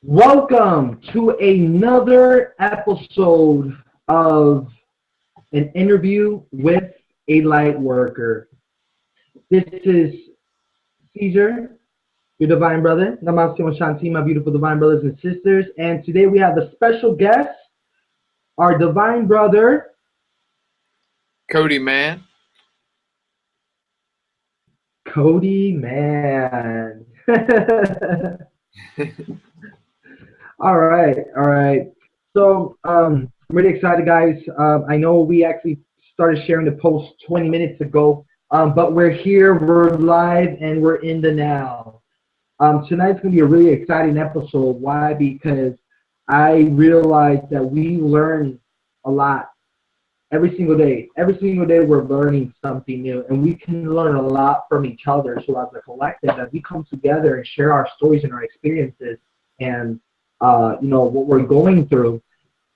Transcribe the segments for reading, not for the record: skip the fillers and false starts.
Welcome to another episode of an interview with a light worker. This is Caesar, your divine brother. Namaste Shanti, my beautiful divine brothers and sisters. And today we have a special guest, our divine brother, Cody Mann. Cody Mann. All right. So I'm really excited, guys. I know we actually started sharing the post 20 minutes ago, but we're here, we're live, and we're in the now. Tonight's going to be a really exciting episode. Why? Because I realized that we learn a lot every single day. Every single day we're learning something new, and we can learn a lot from each other. So as a collective, as we come together and share our stories and our experiences and what we're going through,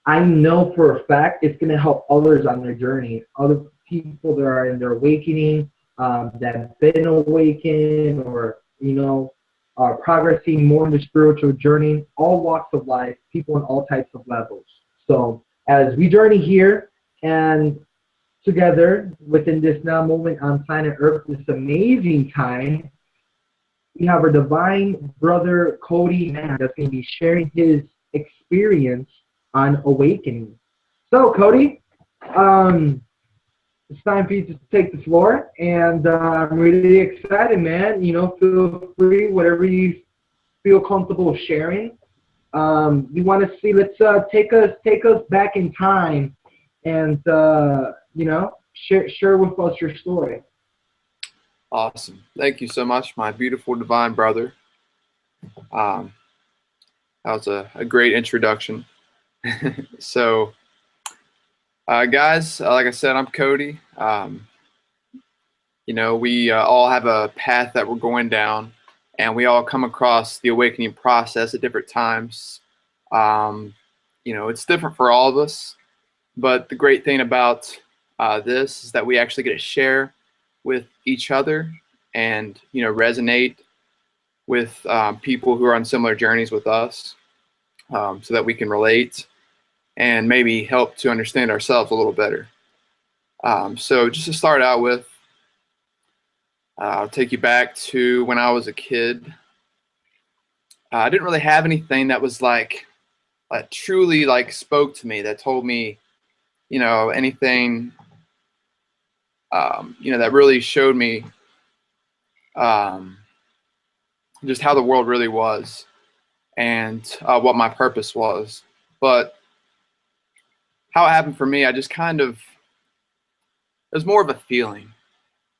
I know for a fact it's going to help others on their journey, other people that are in their awakening, that have been awakened, or are progressing more in the spiritual journey, all walks of life, people in all types of levels. So as we journey here and together within this now moment on planet Earth, this amazing time, we have our divine brother Cody Mann that's going to be sharing his experience on awakening. So Cody, it's time for you to take the floor, and I'm really excited, man. Feel free, whatever you feel comfortable sharing. We want to see. Let's take us back in time, and share with us your story. Awesome. Thank you so much, my beautiful divine brother. That was a great introduction. So, guys, like I said, I'm Cody. We all have a path that we're going down, and we all come across the awakening process at different times. It's different for all of us, but the great thing about this is that we actually get to share with each other and resonate with people who are on similar journeys with us, so that we can relate and maybe help to understand ourselves a little better. So just to start out with, I'll take you back to when I was a kid. I didn't really have anything that was truly spoke to me, that told me anything that really showed me just how the world really was and what my purpose was. But how it happened for me, I just it was more of a feeling.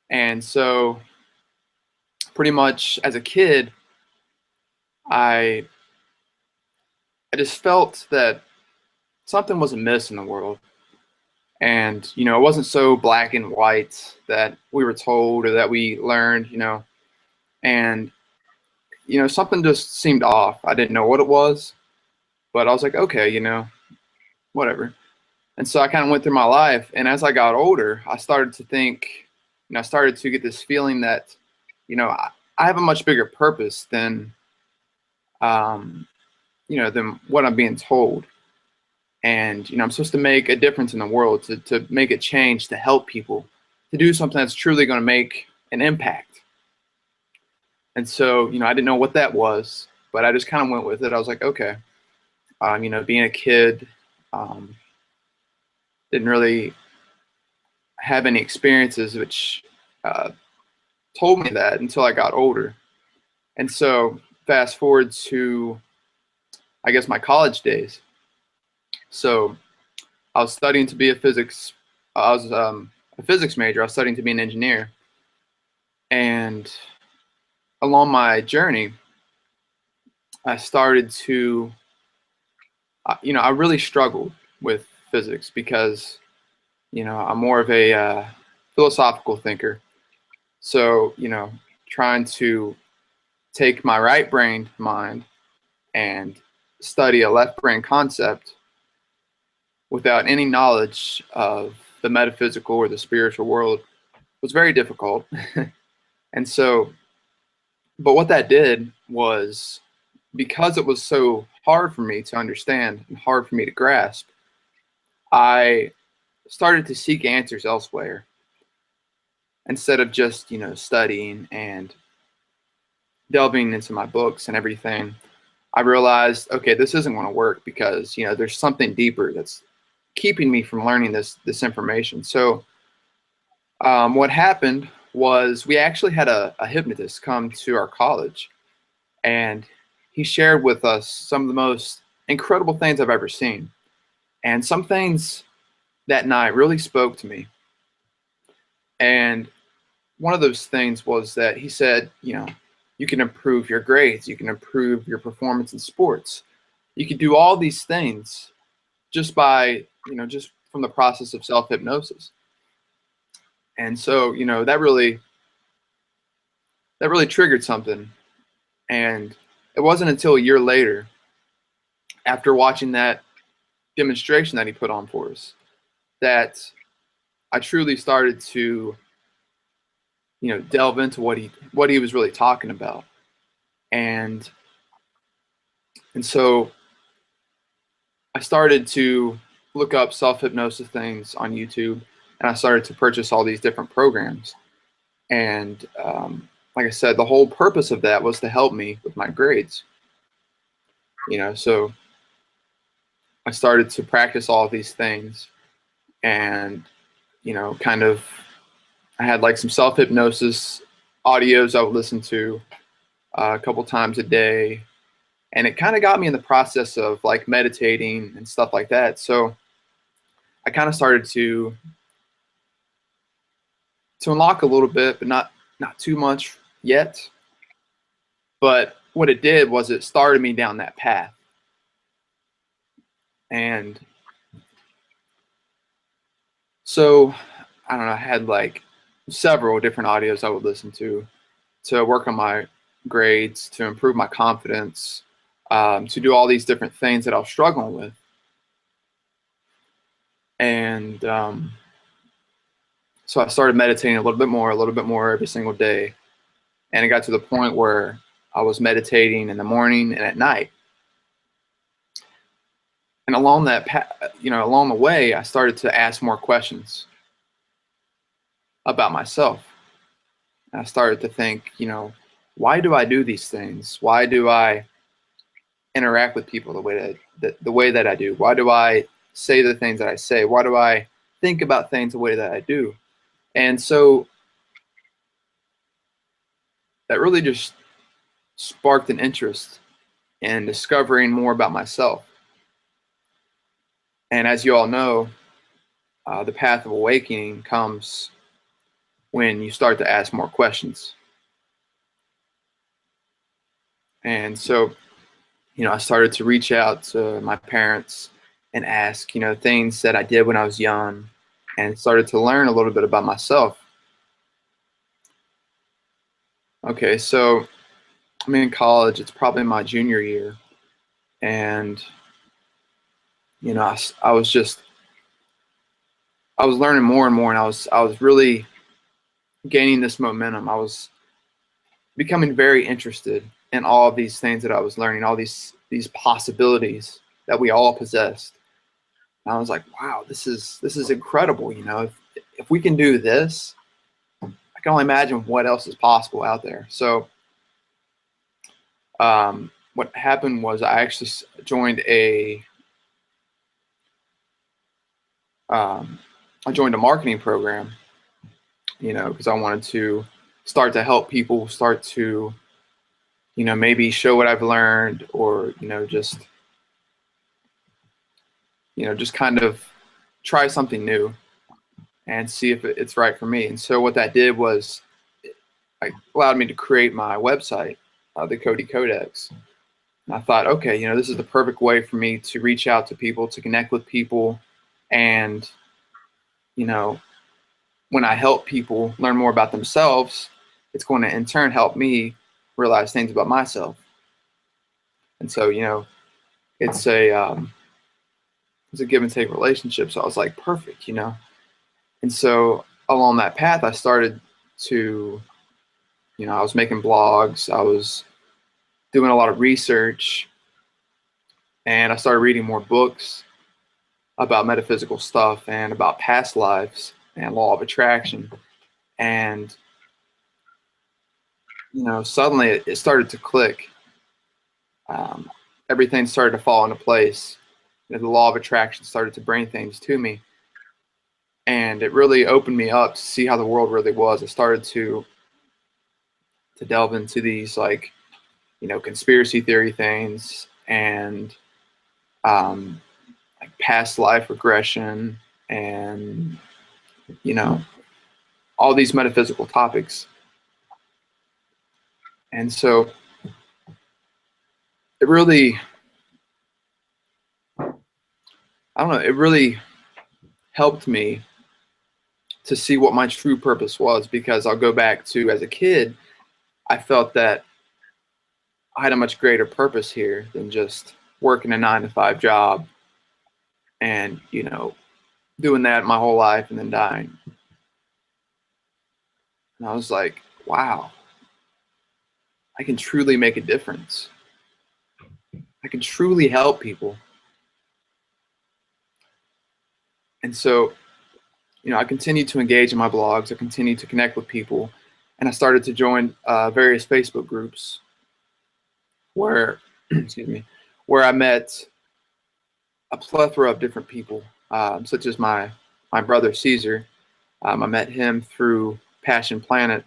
And so pretty much as a kid, I just felt that something was amiss in the world. And, it wasn't so black and white that we were told or that we learned, and, something just seemed off. I didn't know what it was, but I was like, okay, whatever. And so I kind of went through my life. And as I got older, I started to think, I started to get this feeling that, I have a much bigger purpose than what I'm being told. And, I'm supposed to make a difference in the world, to make a change, to help people, to do something that's truly going to make an impact. And so, I didn't know what that was, but I just kind of went with it. I was like, okay, being a kid, didn't really have any experiences which told me that until I got older. And so fast forward to, I guess, my college days. So I was studying to be a physics major. I was studying to be an engineer. And along my journey, I started to, I really struggled with physics because, I'm more of a philosophical thinker. So, trying to take my right brain mind and study a left brain concept without any knowledge of the metaphysical or the spiritual world was very difficult. And so, but what that did was because it was so hard for me to understand and hard for me to grasp, I started to seek answers elsewhere instead of just, studying and delving into my books and everything. I realized, okay, this isn't going to work because, there's something deeper that's keeping me from learning this information. So what happened was we actually had a hypnotist come to our college, and he shared with us some of the most incredible things I've ever seen. And some things that night really spoke to me. And one of those things was that he said, you can improve your grades, you can improve your performance in sports. You can do all these things just by, just from the process of self-hypnosis. And so, that really triggered something. And it wasn't until a year later, after watching that demonstration that he put on for us, that I truly started to, delve into what he was really talking about. And so I started to look up self-hypnosis things on YouTube, and I started to purchase all these different programs. And like I said, the whole purpose of that was to help me with my grades. So I started to practice all of these things, and kind of, I had like some self-hypnosis audios I would listen to a couple times a day, and it kind of got me in the process of like meditating and stuff like that. So I kind of started to unlock a little bit, but not too much yet. But what it did was it started me down that path. And so, I don't know, I had like several different audios I would listen to work on my grades, to improve my confidence, to do all these different things that I was struggling with. And so I started meditating a little bit more every single day. And it got to the point where I was meditating in the morning and at night. And along the way, I started to ask more questions about myself. And I started to think, why do I do these things? Why do I interact with people the way that I do? Why do I say the things that I say? Why do I think about things the way that I do? And so that really just sparked an interest in discovering more about myself. And as you all know, the path of awakening comes when you start to ask more questions. And so, I started to reach out to my parents and ask, things that I did when I was young, and started to learn a little bit about myself. Okay, so I'm in college. It's probably my junior year. And, I was learning more and more, and I was really gaining this momentum. I was becoming very interested in all of these things that I was learning, all these possibilities that we all possessed. And I was like, wow, this is incredible. If we can do this, I can only imagine what else is possible out there. So what happened was I actually joined a marketing program, because I wanted to start to help people start to, maybe show what I've learned, or, just kind of try something new and see if it's right for me. And so what that did was it allowed me to create my website, the Cody Codex. And I thought, okay, this is the perfect way for me to reach out to people, to connect with people. And, when I help people learn more about themselves, it's going to in turn help me realize things about myself. And so, it's a give and take relationship. So I was like, perfect, And so along that path, I started to, I was making blogs. I was doing a lot of research, and I started reading more books about metaphysical stuff and about past lives and law of attraction. And, you know, suddenly it started to click. Everything started to fall into place. You know, the law of attraction started to bring things to me. And it really opened me up to see how the world really was. I started to delve into these, like, you know, conspiracy theory things and like past life regression and, you know, all these metaphysical topics. And so it really, I don't know, it really helped me to see what my true purpose was, because I'll go back to, as a kid, I felt that I had a much greater purpose here than just working a 9-to-5 job and, you know, doing that my whole life and then dying. And I was like, wow, I can truly make a difference. I can truly help people. And so, you know, I continued to engage in my blogs. I continued to connect with people. And I started to join various Facebook groups where, excuse me, where I met a plethora of different people, such as my brother Caesar. I met him through Passion Planet,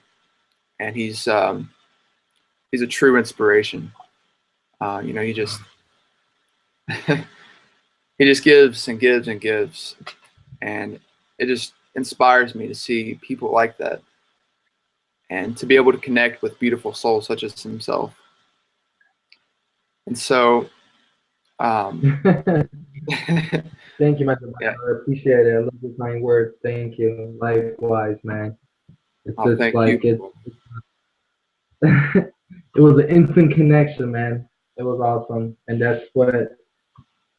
and he's a true inspiration. You know, he just he just gives and gives and gives, and it just inspires me to see people like that and to be able to connect with beautiful souls such as himself. And so, thank you, my Divine yeah. Brother. I appreciate it. I love your kind words. Thank you. Likewise, man. It's Oh, just thank like you. it was an instant connection, man. It was awesome, and that's what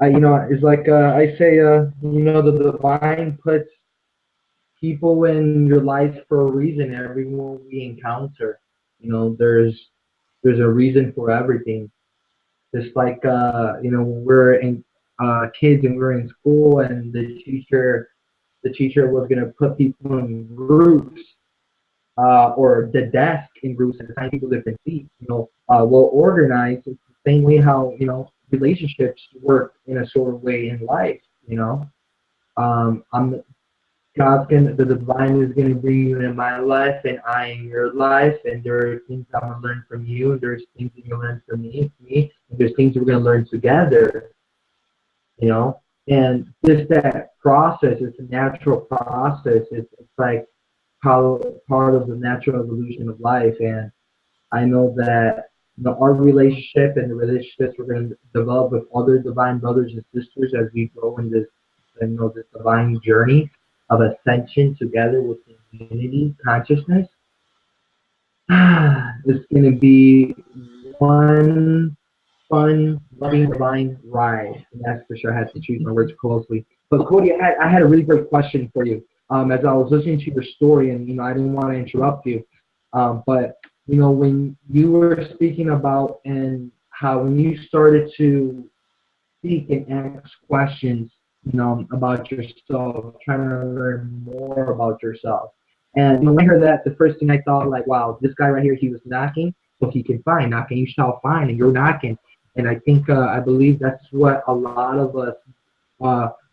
you know. It's like I say, you know, the divine puts people in your life for a reason. Everyone we encounter, you know, there's a reason for everything. Just like you know, when we're in kids and we're in school, and the teacher was gonna put people in groups, or the desk in groups and assign people different seats. You know, well organized. It's the same way how, you know, relationships work in a sort of way in life. You know, I'm the divine is gonna bring you in my life, and I in your life, and there are things I'm gonna learn from you, and there's things you're gonna learn from me, and there's things we're gonna learn together. You know, and just that process, it's a natural process. It's like how part of the natural evolution of life. And I know that, you know, our relationship and the relationships we're going to develop with other divine brothers and sisters as we grow in this, you know, this divine journey of ascension together with unity consciousness, it's going to be one fun, loving, divine ride. And that's for sure. I had to choose my words closely. But Cody, I had a really great question for you. As I was listening to your story, and, you know, I didn't want to interrupt you, but, you know, when you were speaking about, and how when you started to speak and ask questions, you know, about yourself, trying to learn more about yourself. And, you know, when I heard that, the first thing I thought, like, wow, this guy right here, he was knocking, so he can find. Knocking, you shall find, and you're knocking. And I think, I believe that's what a lot of us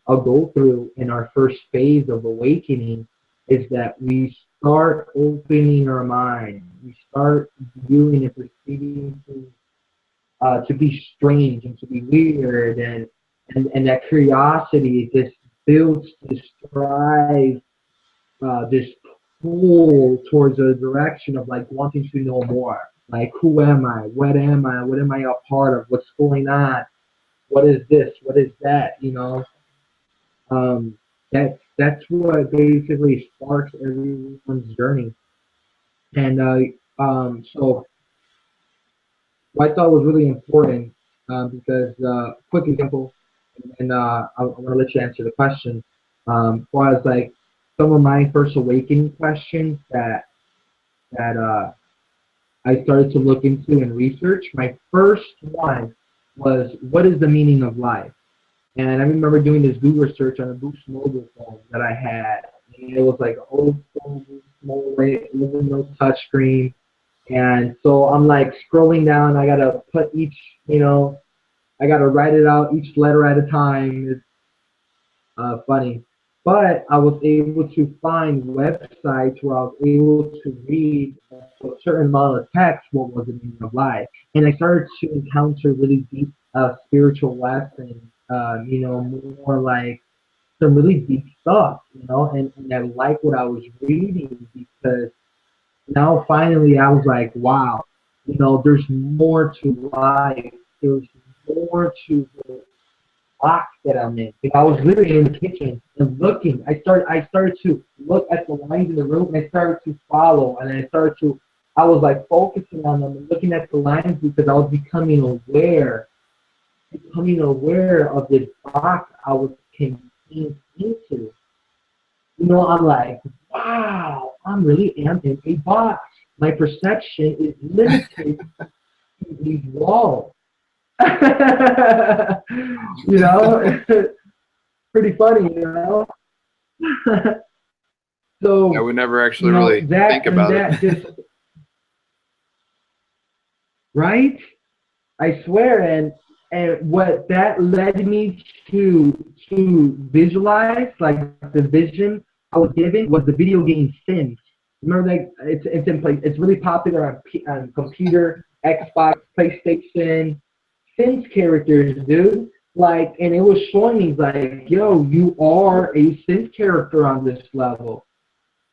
go through in our first phase of awakening, is that we start opening our mind. We start viewing and perceiving things to be strange and to be weird, and that curiosity just builds this drive, this pull towards a direction of, like, wanting to know more. Like, who am I? What am I? What am I a part of? What's going on? What is this? What is that? You know, that's what basically sparks everyone's journey. And so what I thought was really important, because quick example, and I want to let you answer the question. Was like some of my first awakening questions that I started to look into and research. My first one was, what is the meaning of life? And I remember doing this Google search on a Boost mobile phone that I had. And it was like an old phone, Boost mobile, it wasn't no touch screen. And so I'm like scrolling down. I got to put each, I got to write it out each letter at a time. It's funny. But I was able to find websites where I was able to read a certain amount of text what was the meaning of life. And I started to encounter really deep spiritual lessons, more like some really deep stuff, and I like what I was reading because now finally I was like, wow, there's more to life. There's more to the box that I'm in. I was literally in the kitchen and looking. I started to look at the lines in the room and I started to follow and I was like focusing on them and looking at the lines because I was becoming aware of this box I was contained into. I'm like, wow, I'm really am in a box. My perception is limited to these walls. you know, pretty funny. So, I would never actually really think about it. Just right. I swear, and what that led me to visualize, like the vision I was given, was the video game Sims. Remember that it's in place. It's really popular on computer, Xbox, PlayStation. Sims characters, dude. Like, and it was showing me like, yo, you are a Sims character on this level.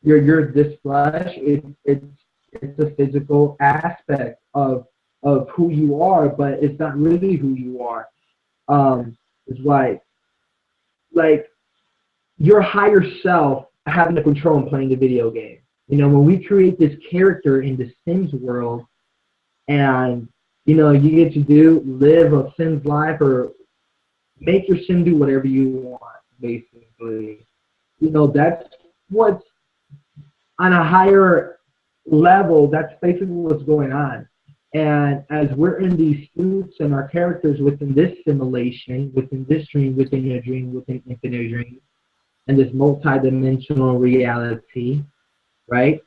You're this flesh. It's a physical aspect of who you are, but it's not really who you are. It's like your higher self having the control and playing the video game. When we create this character in the Sims world, and you get to live a Sims life or make your Sim do whatever you want, basically. That's what's on a higher level. That's basically what's going on. And as we're in these suits and our characters within this simulation, within this dream, within a dream, within infinite dreams, and this multi-dimensional reality, right?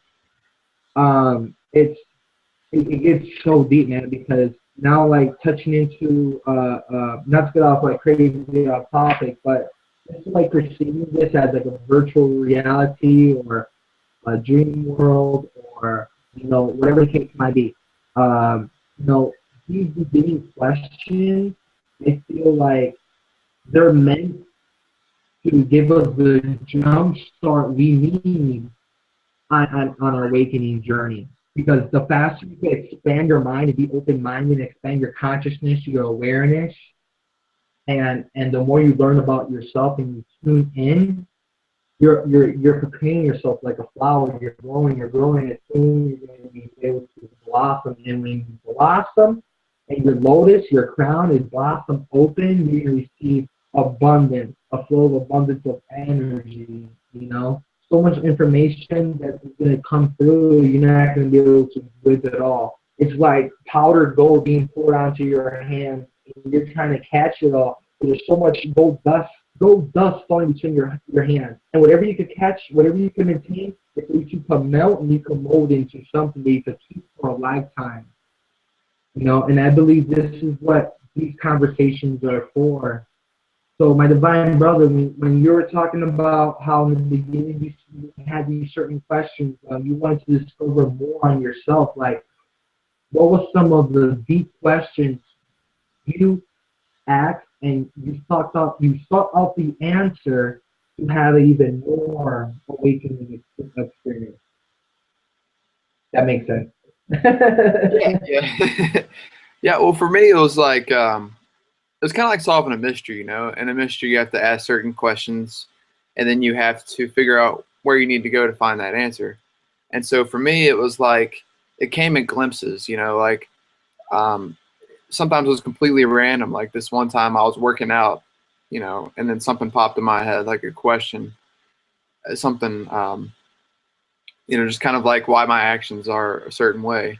It gets so deep, man, because now, like, touching into, not to get off, like, crazy off topic, but just like perceiving this as, like, a virtual reality or a dream world or, whatever the case might be. These beginning questions, I feel like they're meant to give us the jump start we need on our awakening journey. Because the faster you can expand your mind and be open-minded, expand your consciousness, your awareness, and the more you learn about yourself and you tune in, you're preparing yourself like a flower. You're growing, and soon you're going to be able to blossom. And when you blossom, and your lotus, your crown is blossom open, you're going to receive abundance, a flow of abundance of energy. So much information that's going to come through, you're not going to be able to with it all. It's like powdered gold being poured onto your hands, and you're trying to catch it all. There's so much gold dust falling between your hands. And whatever you can catch, whatever you can maintain, you can melt and you can mold into something that you can keep for a lifetime. And I believe this is what these conversations are for. So my divine brother, when you were talking about how in the beginning you had these certain questions, you wanted to discover more on yourself, like what was some of the deep questions you asked and you sought out the answer to have an even more awakening experience. That makes sense. Yeah. Yeah, well, for me, it was like, it's kind of like solving a mystery, In a mystery, you have to ask certain questions, and then you have to figure out where you need to go to find that answer. And so for me, it was like, it came in glimpses, sometimes it was completely random. Like this one time I was working out, and then something popped in my head, like a question, something, just kind of like why my actions are a certain way.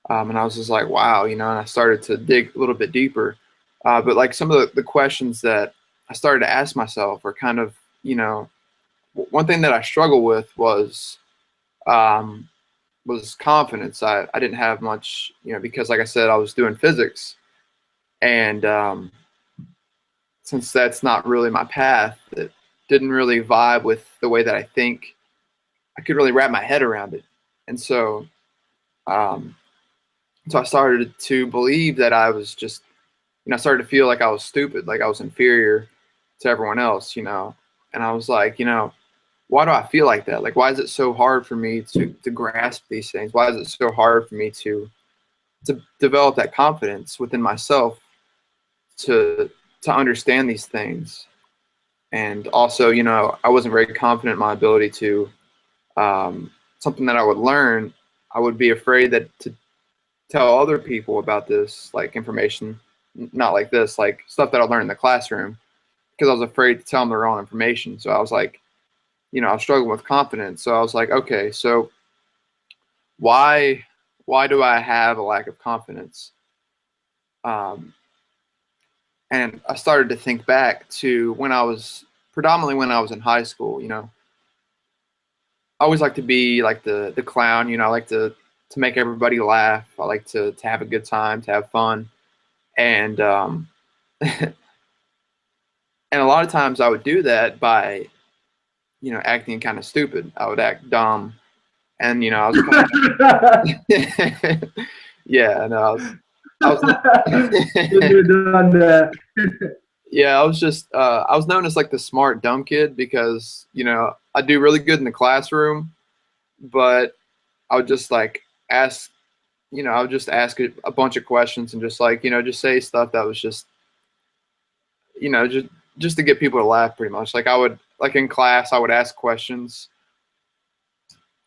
And I was just like, wow, and I started to dig a little bit deeper. But like some of the questions that I started to ask myself are kind of, one thing that I struggle with um, was confidence. I didn't have much, because like I said, I was doing physics, and since that's not really my path, it didn't really vibe with the way that I think. I could really wrap my head around it, and um, so I started to believe that I was just, I started to feel like I was stupid, like I was inferior to everyone else, and I was like, why do I feel like that? Like, why is it so hard for me to grasp these things? Why is it so hard for me to develop that confidence within myself to understand these things? And also, I wasn't very confident in my ability to something that I would learn. I would be afraid that to tell other people about this, like information, not like this, like stuff that I learned in the classroom, because I was afraid to tell them the wrong information. So I was like, I was struggling with confidence. So I was like, okay, so why do I have a lack of confidence? Um, and I started to think back to predominantly when I was in high school. I always like to be like the clown. I like to make everybody laugh. I like to have a good time, to have fun, and and a lot of times I would do that by acting kind of stupid. I would act dumb, and I was kind of yeah, no, I was Been there, done that. yeah, I was known as like the smart dumb kid because I do really good in the classroom, but I would just like ask I would just ask a bunch of questions and just like just say stuff that was just just to get people to laugh pretty much. Like I would like in class I would ask questions,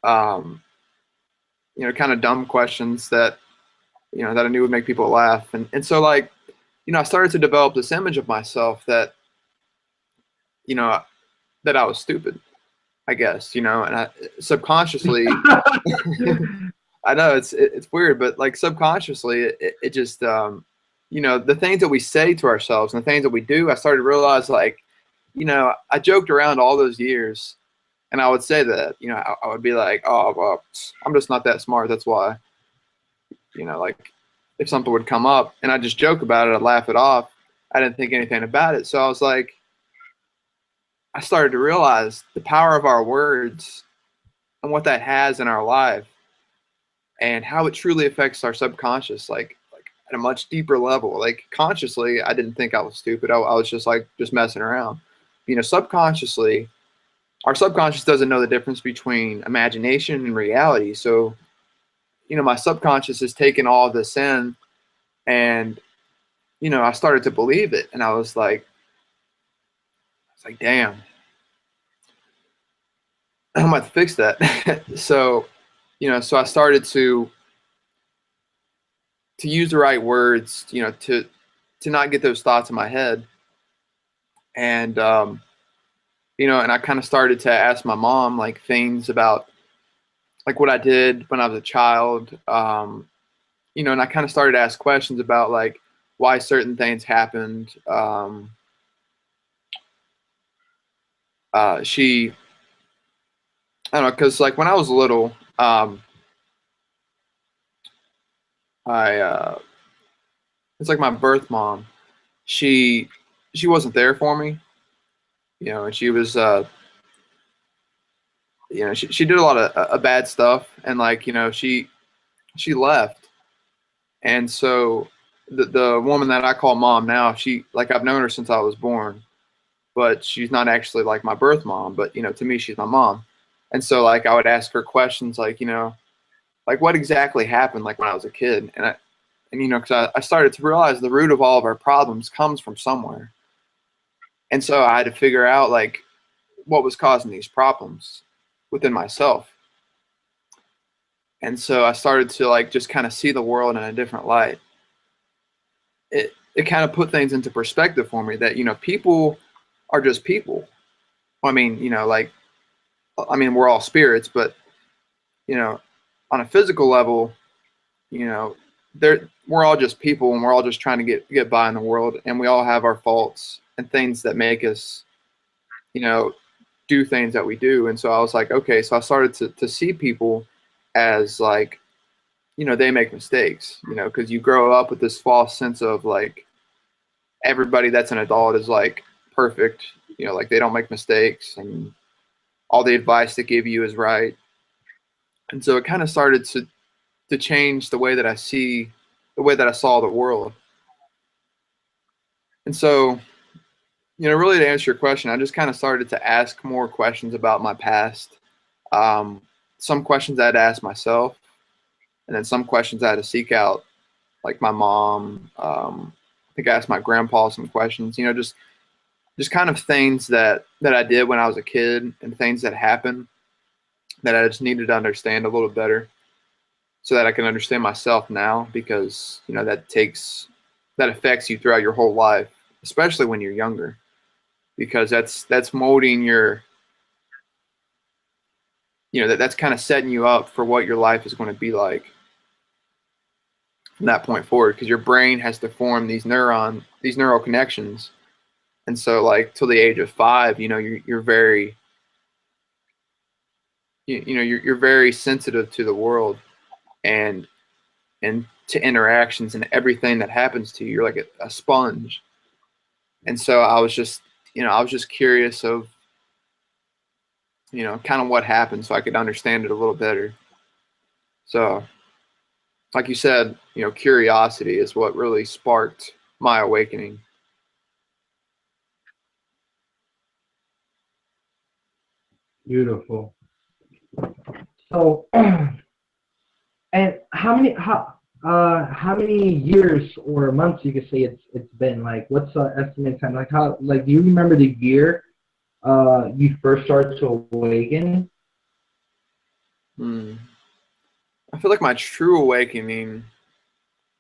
um kind of dumb questions that that I knew would make people laugh, and so like I started to develop this image of myself that you know that I was stupid, I guess, and I subconsciously I know it's weird, but like subconsciously it just the things that we say to ourselves and the things that we do, I started to realize like I joked around all those years, and I would say that I would be like, oh well, I'm just not that smart, that's why. Like if something would come up and I just joke about it, I'd laugh it off. I didn't think anything about it. So I was like, I started to realize the power of our words and what that has in our life and how it truly affects our subconscious, like at a much deeper level. Like consciously, I didn't think I was stupid. I was just like just messing around. Subconsciously, our subconscious doesn't know the difference between imagination and reality. So, my subconscious has taken all of this in, and I started to believe it, and I was like, damn, I'm about to fix that. So, so I started to use the right words, to not get those thoughts in my head, and and I kind of started to ask my mom like things about like what I did when I was a child, and I kind of started to ask questions about like why certain things happened. She I don't know, because like when I was little, I it's like my birth mom. She she wasn't there for me, and she was she did a lot of bad stuff, and like she left, and so the woman that I call mom now, she like I've known her since I was born, but she's not actually like my birth mom, but to me she's my mom, and so like I would ask her questions like like what exactly happened like when I was a kid, and because I started to realize the root of all of our problems comes from somewhere, and so I had to figure out like what was causing these problems within myself, and so I started to like just kind of see the world in a different light. It kind of put things into perspective for me that people are just people. I mean, like I mean we're all spirits, but on a physical level, you know, we're all just people, and we're all just trying to get by in the world, and we all have our faults and things that make us, you know, do things that we do. And so I was like, okay, so I started to see people as like, you know, they make mistakes, you know, because you grow up with this false sense of like everybody that's an adult is like perfect, you know, like they don't make mistakes and all the advice they give you is right. And so it kind of started to change the way that the way that I saw the world. And so, you know, really to answer your question, I just kind of started to ask more questions about my past. Some questions I had to ask myself, and then some questions I had to seek out, like my mom. I think I asked my grandpa some questions. You know, just kind of things that I did when I was a kid, and things that happened that I just needed to understand a little better, so that I can understand myself now. Because you know that affects you throughout your whole life, especially when you're younger, because that's molding your, you know, that's kind of setting you up for what your life is going to be like from that point forward, because your brain has to form these neural connections. And so like till the age of 5, you know, you're very, you know, you're very sensitive to the world, and to interactions and everything that happens to you. You're like a sponge. And so I was just, you know, I was just curious of, you know, kind of what happened, so I could understand it a little better. So like you said, you know, curiosity is what really sparked my awakening. Beautiful. So, and how many years or months you could say it's been? Like, what's the estimate time? Like, how, like, do you remember the year you first started to awaken? Hmm. I feel like my true awakening,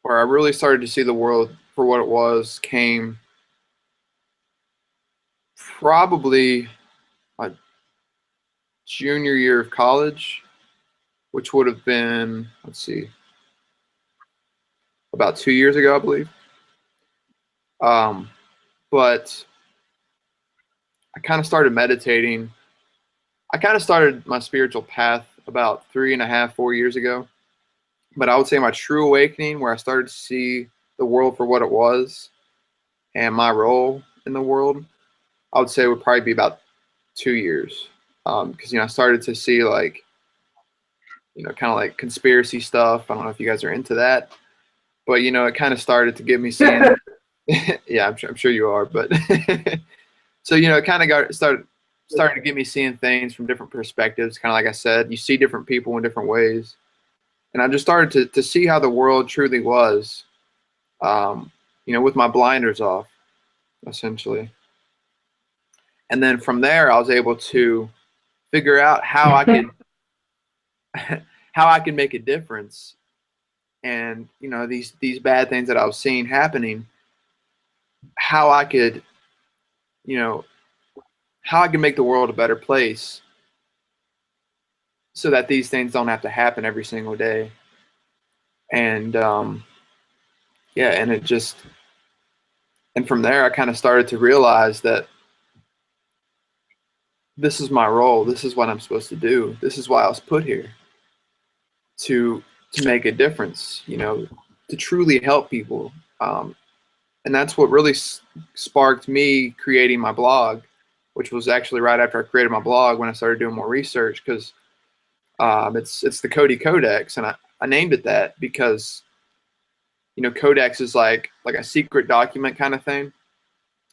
where I really started to see the world for what it was, came probably my junior year of college, which would have been, let's see, about 2 years ago, I believe. Um, but I kind of started meditating. I kind of started my spiritual path about 3.5, 4 years ago. But I would say my true awakening, where I started to see the world for what it was and my role in the world, I would say would probably be about 2 years. Because, you know, I started to see like, you know, kind of like conspiracy stuff. I don't know if you guys are into that, but, you know, it kind of started to get me seeing, yeah, I'm sure you are, but so, you know, it kind of started to get me seeing things from different perspectives. Kind of like I said, you see different people in different ways. And I just started to see how the world truly was, you know, with my blinders off, essentially. And then from there, I was able to figure out how I could how I could make a difference. And you know, these bad things that I was seeing happening, how I could, you know, how I could make the world a better place, so that these things don't have to happen every single day. And yeah, and it just, and from there, I kind of started to realize that this is my role. This is what I'm supposed to do. This is why I was put here, to make a difference. You know, to truly help people. And that's what really sparked me creating my blog, which was actually right after I created my blog, when I started doing more research. Because it's the Cody Codex, and I named it that because, you know, Codex is like a secret document kind of thing,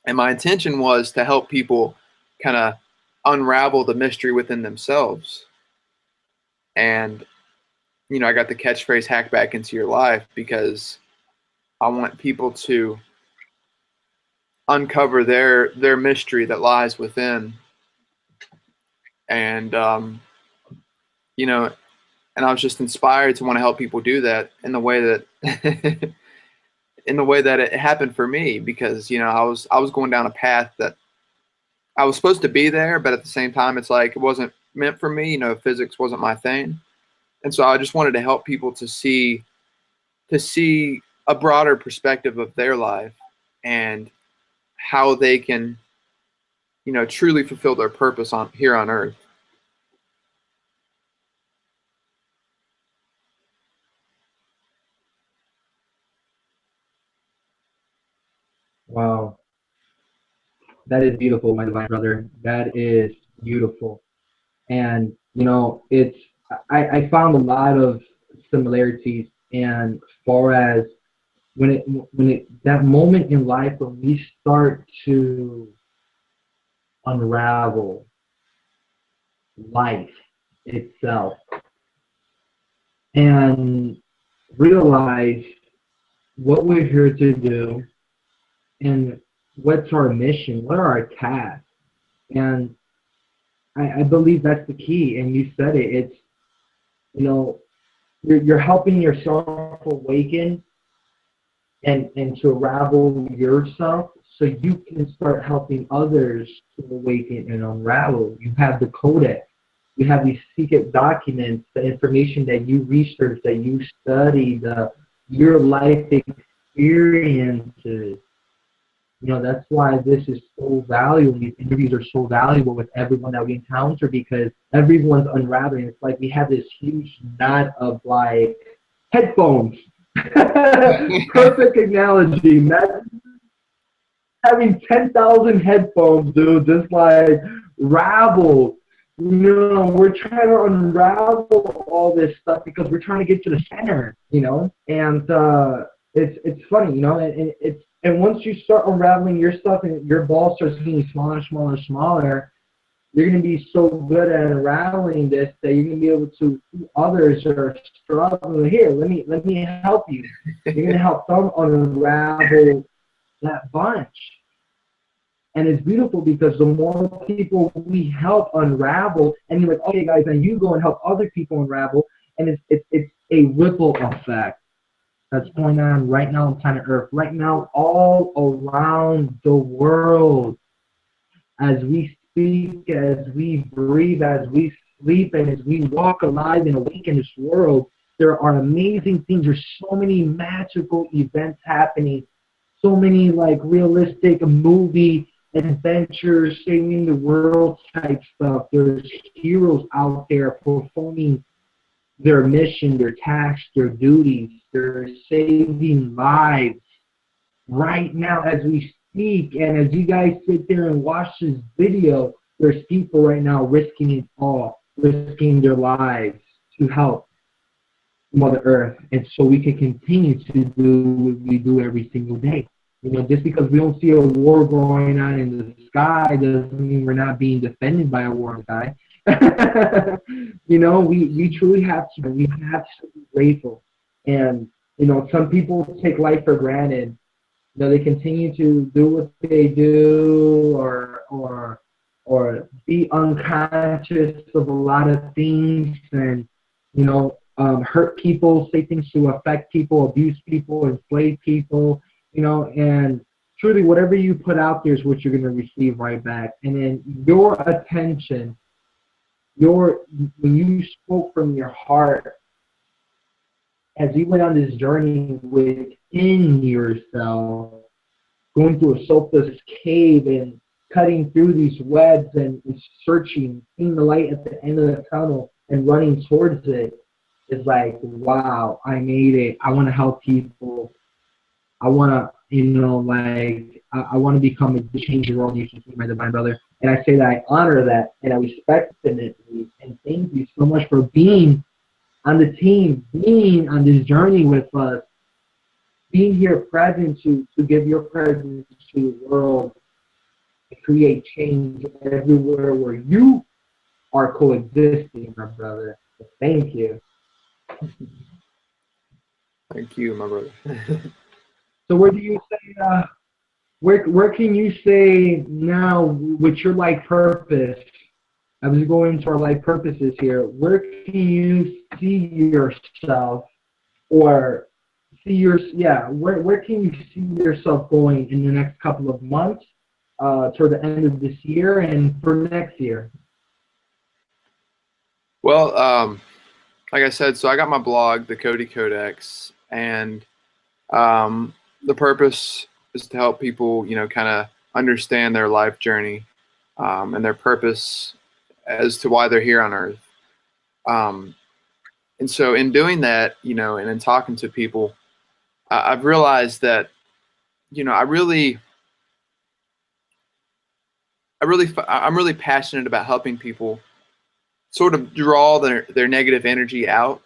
and my intention was to help people kind of unravel the mystery within themselves. And you know, I got the catchphrase "hack back into your life" because I want people to uncover their mystery that lies within. And you know, and I was just inspired to want to help people do that in the way that in the way that it happened for me. Because you know, I was going down a path that I was supposed to be there, but at the same time, it's like it wasn't meant for me. You know, physics wasn't my thing, and so I just wanted to help people to see to see a broader perspective of their life and how they can, you know, truly fulfill their purpose on here on earth. Wow. That is beautiful, my divine brother. That is beautiful. And, you know, I found a lot of similarities, and as far as that moment in life when we start to unravel life itself and realize what we're here to do and what's our mission, what are our tasks. And I believe that's the key. And you said it. It's, you know, you're helping yourself awaken and to unravel yourself so you can start helping others to awaken and unravel. You have the codex. You have these secret documents, the information that you research, that you study, your life experiences. You know, that's why this is so valuable. These interviews are so valuable with everyone that we encounter, because everyone's unraveling. It's like we have this huge knot of like headphones. Perfect analogy. Imagine having 10,000 headphones, dude, just like ravel. You know, we're trying to unravel all this stuff because we're trying to get to the center, you know? And it's funny, you know, and once you start unraveling your stuff and your ball starts getting smaller, smaller, smaller, you're going to be so good at unraveling this that you're going to be able to see others that are struggling. Here, let me help you. You're going to help them unravel that bunch. And it's beautiful because the more people we help unravel, and you're like, okay, guys, and you go and help other people unravel, and it's a ripple effect that's going on right now on planet Earth, right now all around the world. As we speak, as we breathe, as we sleep, and as we walk alive and awake in this world, there are amazing things. There's so many magical events happening, so many like realistic movie adventures, saving the world type stuff. There's heroes out there performing their mission, their tasks, their duties. They're saving lives right now as we speak. And as you guys sit there and watch this video, there's people right now risking it all, risking their lives to help Mother Earth. And so we can continue to do what we do every single day. You know, just because we don't see a war going on in the sky doesn't mean we're not being defended by a war in the sky. You know, we truly have to be grateful. And, you know, some people take life for granted. You know, they continue to do what they do or be unconscious of a lot of things and, you know, hurt people, say things to affect people, abuse people, enslave people. You know, and truly whatever you put out there is what you're going to receive right back. And then your attention, when you spoke from your heart, as you went on this journey within yourself, going through a Sophos cave and cutting through these webs and searching, seeing the light at the end of the tunnel and running towards it, is like, wow, I made it. I want to help people. I want to, you know, like, I want to become a change the world used to my divine brother. And I say that I honor that and I respect it. And thank you so much for being on the team, being on this journey with us, being here present to give your presence to the world, to create change everywhere where you are coexisting, my brother. So thank you. Thank you, my brother. So where do you say, where can you say now with your life purpose, as we go into our life purposes here, where can you see yourself or where can you see yourself going in the next couple of months, toward the end of this year and for next year? Well, like I said, so I got my blog, the Cody Codex. And the purpose is to help people, kind of understand their life journey, and their purpose as to why they're here on earth. And so in doing that, and in talking to people, I've realized that, I'm really passionate about helping people sort of draw their negative energy out,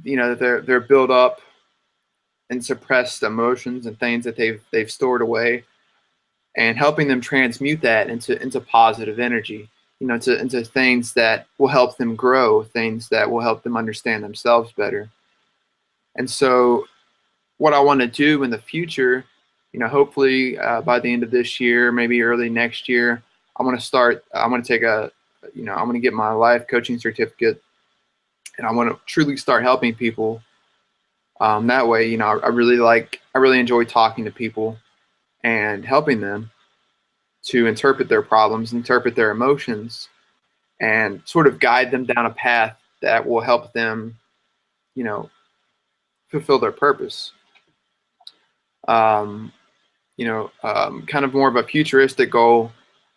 their build up and suppressed emotions and things that they've stored away, and helping them transmute that into positive energy, into things that will help them grow, things that will help them understand themselves better. And so what I want to do in the future, hopefully by the end of this year, maybe early next year, I'm going to take I'm going to get my life coaching certificate, and I want to truly start helping people. That way, I really enjoy talking to people and helping them to interpret their problems, interpret their emotions, and sort of guide them down a path that will help them, fulfill their purpose. Kind of more of a futuristic goal.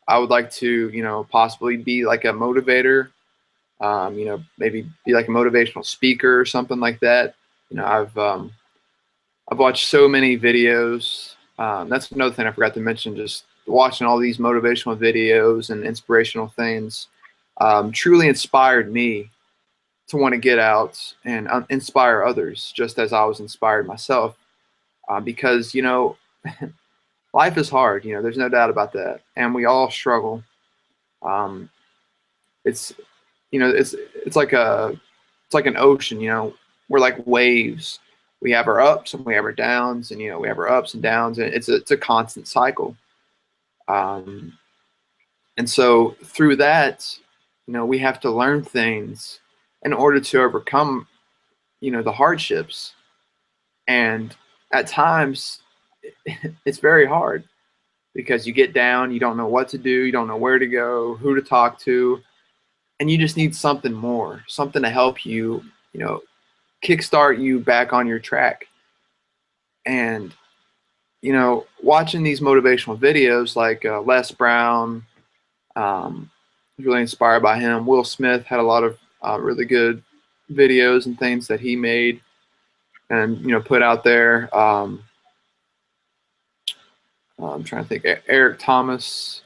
I would like to, possibly be like a motivator, maybe be like a motivational speaker or something like that. I've watched so many videos. That's another thing I forgot to mention. Just watching all these motivational videos and inspirational things truly inspired me to want to get out and inspire others, just as I was inspired myself. Because life is hard. There's no doubt about that, and we all struggle. It's it's like an ocean. We're like waves. We have our ups and we have our downs, and we have our ups and downs, and it's a constant cycle. And so through that, we have to learn things in order to overcome, the hardships. And at times, it's very hard because you get down, you don't know what to do, you don't know where to go, who to talk to, and you just need something more, something to help you, kickstart you back on your track. And watching these motivational videos like Les Brown, really inspired by him. Will Smith had a lot of really good videos and things that he made and put out there. I'm trying to think. Eric Thomas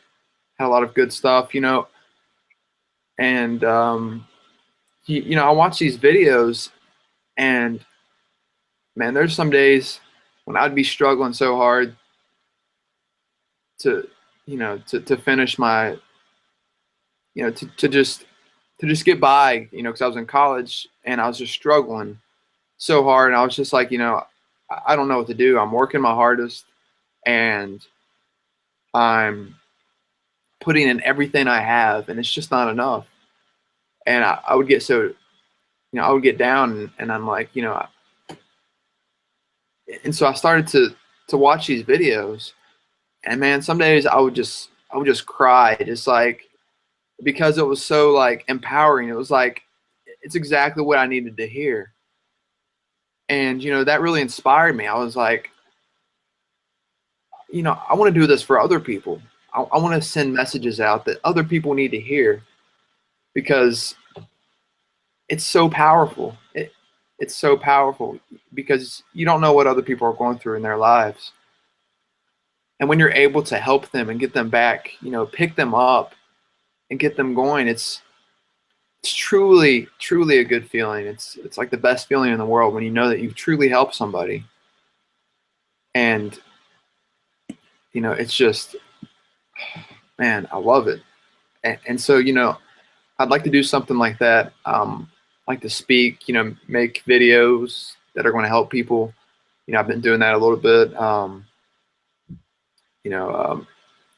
had a lot of good stuff, and I watch these videos, and man, there's some days when I'd be struggling so hard to finish my, to just get by, because I was in college and I was just struggling so hard, and I was just like, I don't know what to do. I'm working my hardest, and I'm putting in everything I have, and it's just not enough. And I would get so, I would get down, and I'm like, and so I started to watch these videos, and man, some days I would just cry, just like, because it was so like empowering. It was like, it's exactly what I needed to hear. And that really inspired me. I was like, I want to do this for other people. I want to send messages out that other people need to hear, because it's so powerful. It's so powerful because you don't know what other people are going through in their lives. And when you're able to help them and get them back, pick them up and get them going, it's truly, truly a good feeling. It's like the best feeling in the world when you know that you've truly helped somebody. And it's just, man, I love it. And so, I'd like to do something like that. Like to speak, make videos that are going to help people. I've been doing that a little bit.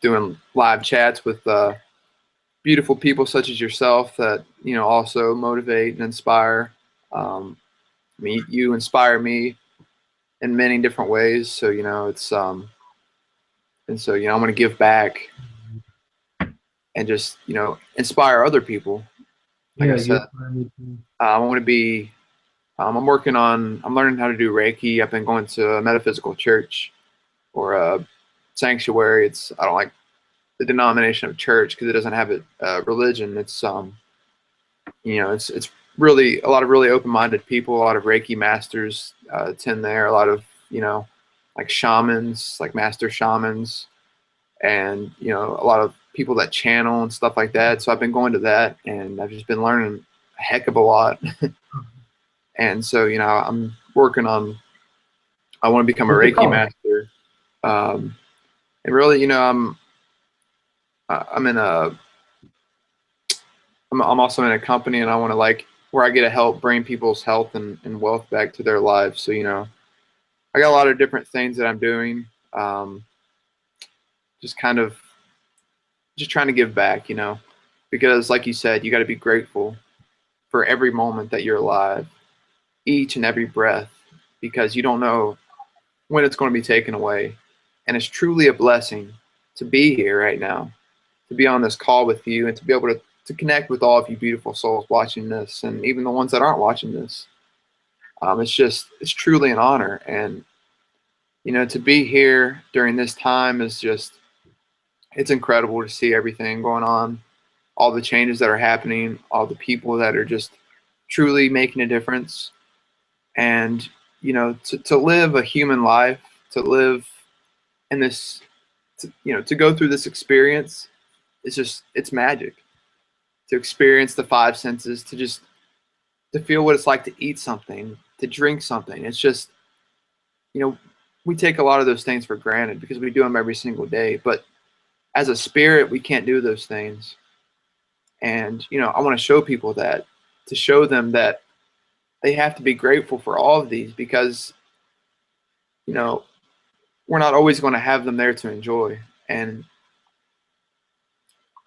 Doing live chats with beautiful people such as yourself that also motivate and inspire. You inspire me in many different ways. So it's and so I'm going to give back and just inspire other people. Like I said, I want to be I'm learning how to do Reiki. I've been going to a metaphysical church or a sanctuary. I don't like the denomination of church because it doesn't have a religion. It's it's really a lot of really open-minded people. A lot of Reiki masters attend there. A lot of like shamans, like master shamans, and a lot of people that channel and stuff like that. So I've been going to that, and I've just been learning a heck of a lot. And so I'm working on. I want to become a What's it Reiki called? master. And really, I'm in a I'm also in a company, and I want to like where I get to help bring people's health and wealth back to their lives. So I got a lot of different things that I'm doing. Just kind of just trying to give back, because like you said, you got to be grateful for every moment that you're alive, each and every breath, because you don't know when it's going to be taken away. And it's truly a blessing to be here right now, to be on this call with you, and to be able to connect with all of you beautiful souls watching this, and even the ones that aren't watching this. It's truly an honor. And to be here during this time is it's incredible to see everything going on, all the changes that are happening, all the people that are just truly making a difference. And to live a human life, to live in this, to go through this experience, it's magic. To experience the five senses, to feel what it's like to eat something, to drink something. It's just, we take a lot of those things for granted because we do them every single day. But as a spirit, we can't do those things. And, I want to show people that, to show them that they have to be grateful for all of these, because, we're not always going to have them there to enjoy. And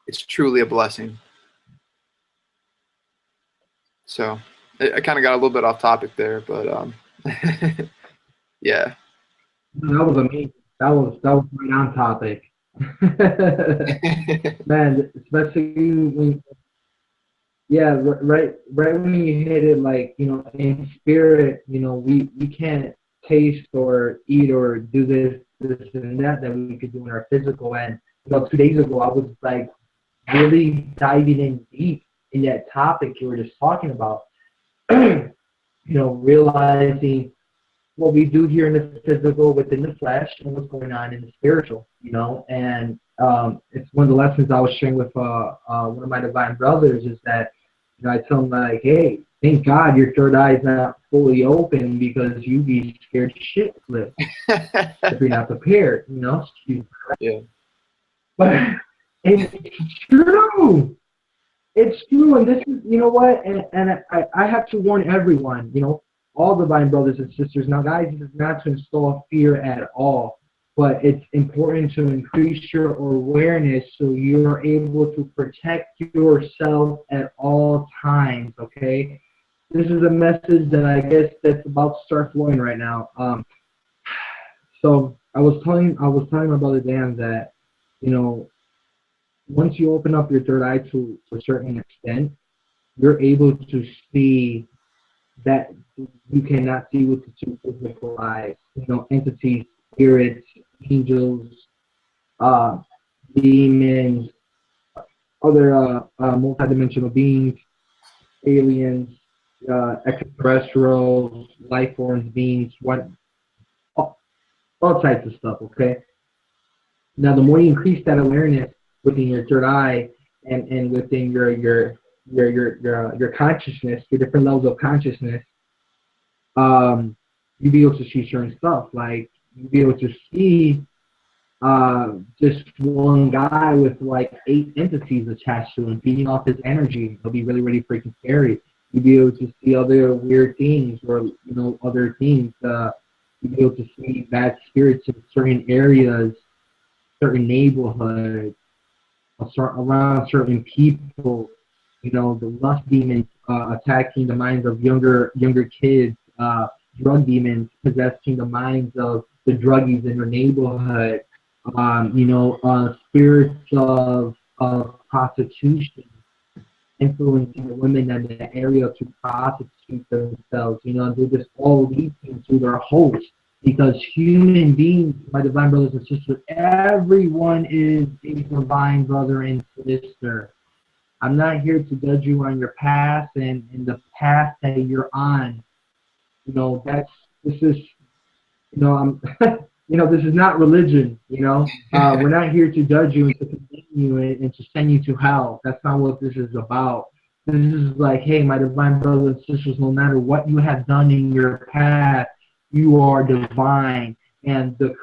it's truly a blessing. So I kind of got a little bit off topic there, but yeah. That was amazing. That was right on topic. Man, especially when, yeah, right when you hit it, like, in spirit, we can't taste or eat or do this and that we could do in our physical. And 2 days ago, I was like really diving in deep in that topic you were just talking about. Realizing what we do here in the physical within the flesh and what's going on in the spiritual, and it's one of the lessons I was sharing with one of my divine brothers is that, I tell him, like, hey, thank God your third eye is not fully open, because you'd be scared shitless if you're not prepared, Yeah. But it's true. It's true, and this is, what, and I have to warn everyone, all divine brothers and sisters. Now, guys, this is not to install fear at all, but it's important to increase your awareness so you're able to protect yourself at all times, okay? This is a message that I guess that's about to start flowing right now. So I was telling my brother Dan that, once you open up your third eye to a certain extent, you're able to see that you cannot see with the two physical eyes. Entities, spirits, angels, demons, other multidimensional beings, aliens, extraterrestrials, life forms, beings, all types of stuff. Okay. Now, the more you increase that awareness within your third eye and within your consciousness, your different levels of consciousness, you'll be able to see certain stuff. Like, you'll be able to see just one guy with like 8 entities attached to him, feeding off his energy. It'll be really, really freaking scary. You'll be able to see other weird things, or other things. You'll be able to see bad spirits in certain areas, certain neighborhoods, around certain people. The lust demons attacking the minds of younger kids, drug demons possessing the minds of the druggies in your neighborhood, spirits of prostitution influencing the women in the area to prostitute themselves. You know, they're just all leaping to their hosts because human beings, my divine brothers and sisters, everyone is a divine brother and sister. I'm not here to judge you on your past and the path that you're on. You know, this is, you know, I'm, you know, this is not religion. You know, we're not here to judge you and to condemn you and to send you to hell. That's not what this is about. This is like, hey, my divine brothers and sisters, no matter what you have done in your past, you are divine, and the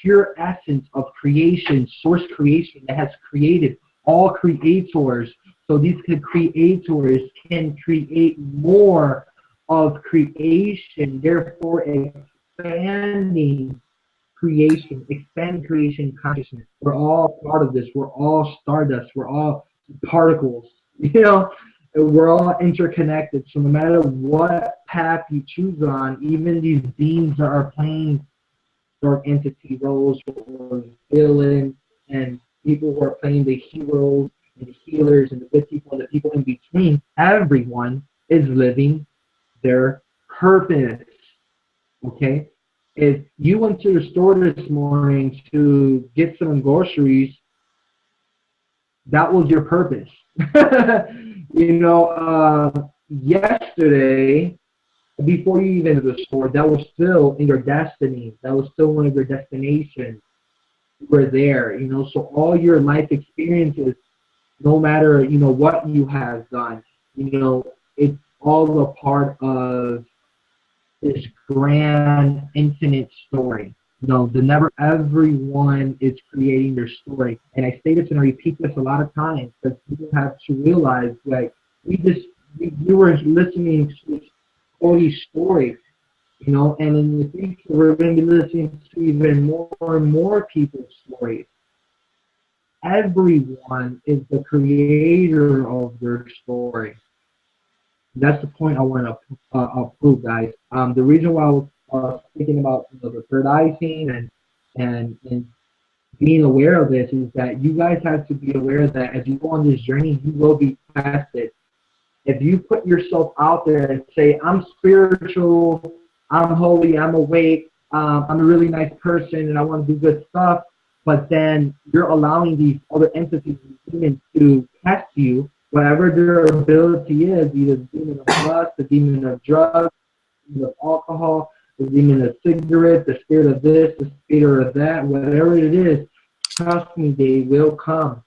pure essence of creation, source creation that has created all creators. So these creators can create more of creation, therefore expanding creation, expanding creation consciousness. We're all part of this. We're all stardust. We're all particles. You know, we're all interconnected. So no matter what path you choose on, even these beings that are playing dark entity roles or villains and people who are playing the heroes and the healers and the good people and the people in between, everyone is living their purpose. Okay? If you went to the store this morning to get some groceries, that was your purpose. You know, yesterday, before you even to the store, that was still in your destiny. That was still one of your destinations. You were there, you know, so all your life experiences, no matter, you know, what you have done, you know, it's all a part of this grand, infinite story. You know, everyone is creating their story. And I say this and I repeat this a lot of times because people have to realize, like, we were listening to Cody's story, you know, and in the future we're going to be listening to even more and more people's stories. Everyone is the creator of their story. That's the point I want to prove, guys. The reason why I was thinking about, you know, the third eye scene and being aware of this is that you guys have to be aware that as you go on this journey, you will be tested. If you put yourself out there and say, I'm spiritual, I'm holy, I'm awake, I'm a really nice person, and I want to do good stuff, but then you're allowing these other entities and demons to test you, whatever their ability is, either the demon of lust, the demon of drugs, the demon of alcohol, the demon of cigarettes, the spirit of this, the spirit of that, whatever it is, trust me, they will come.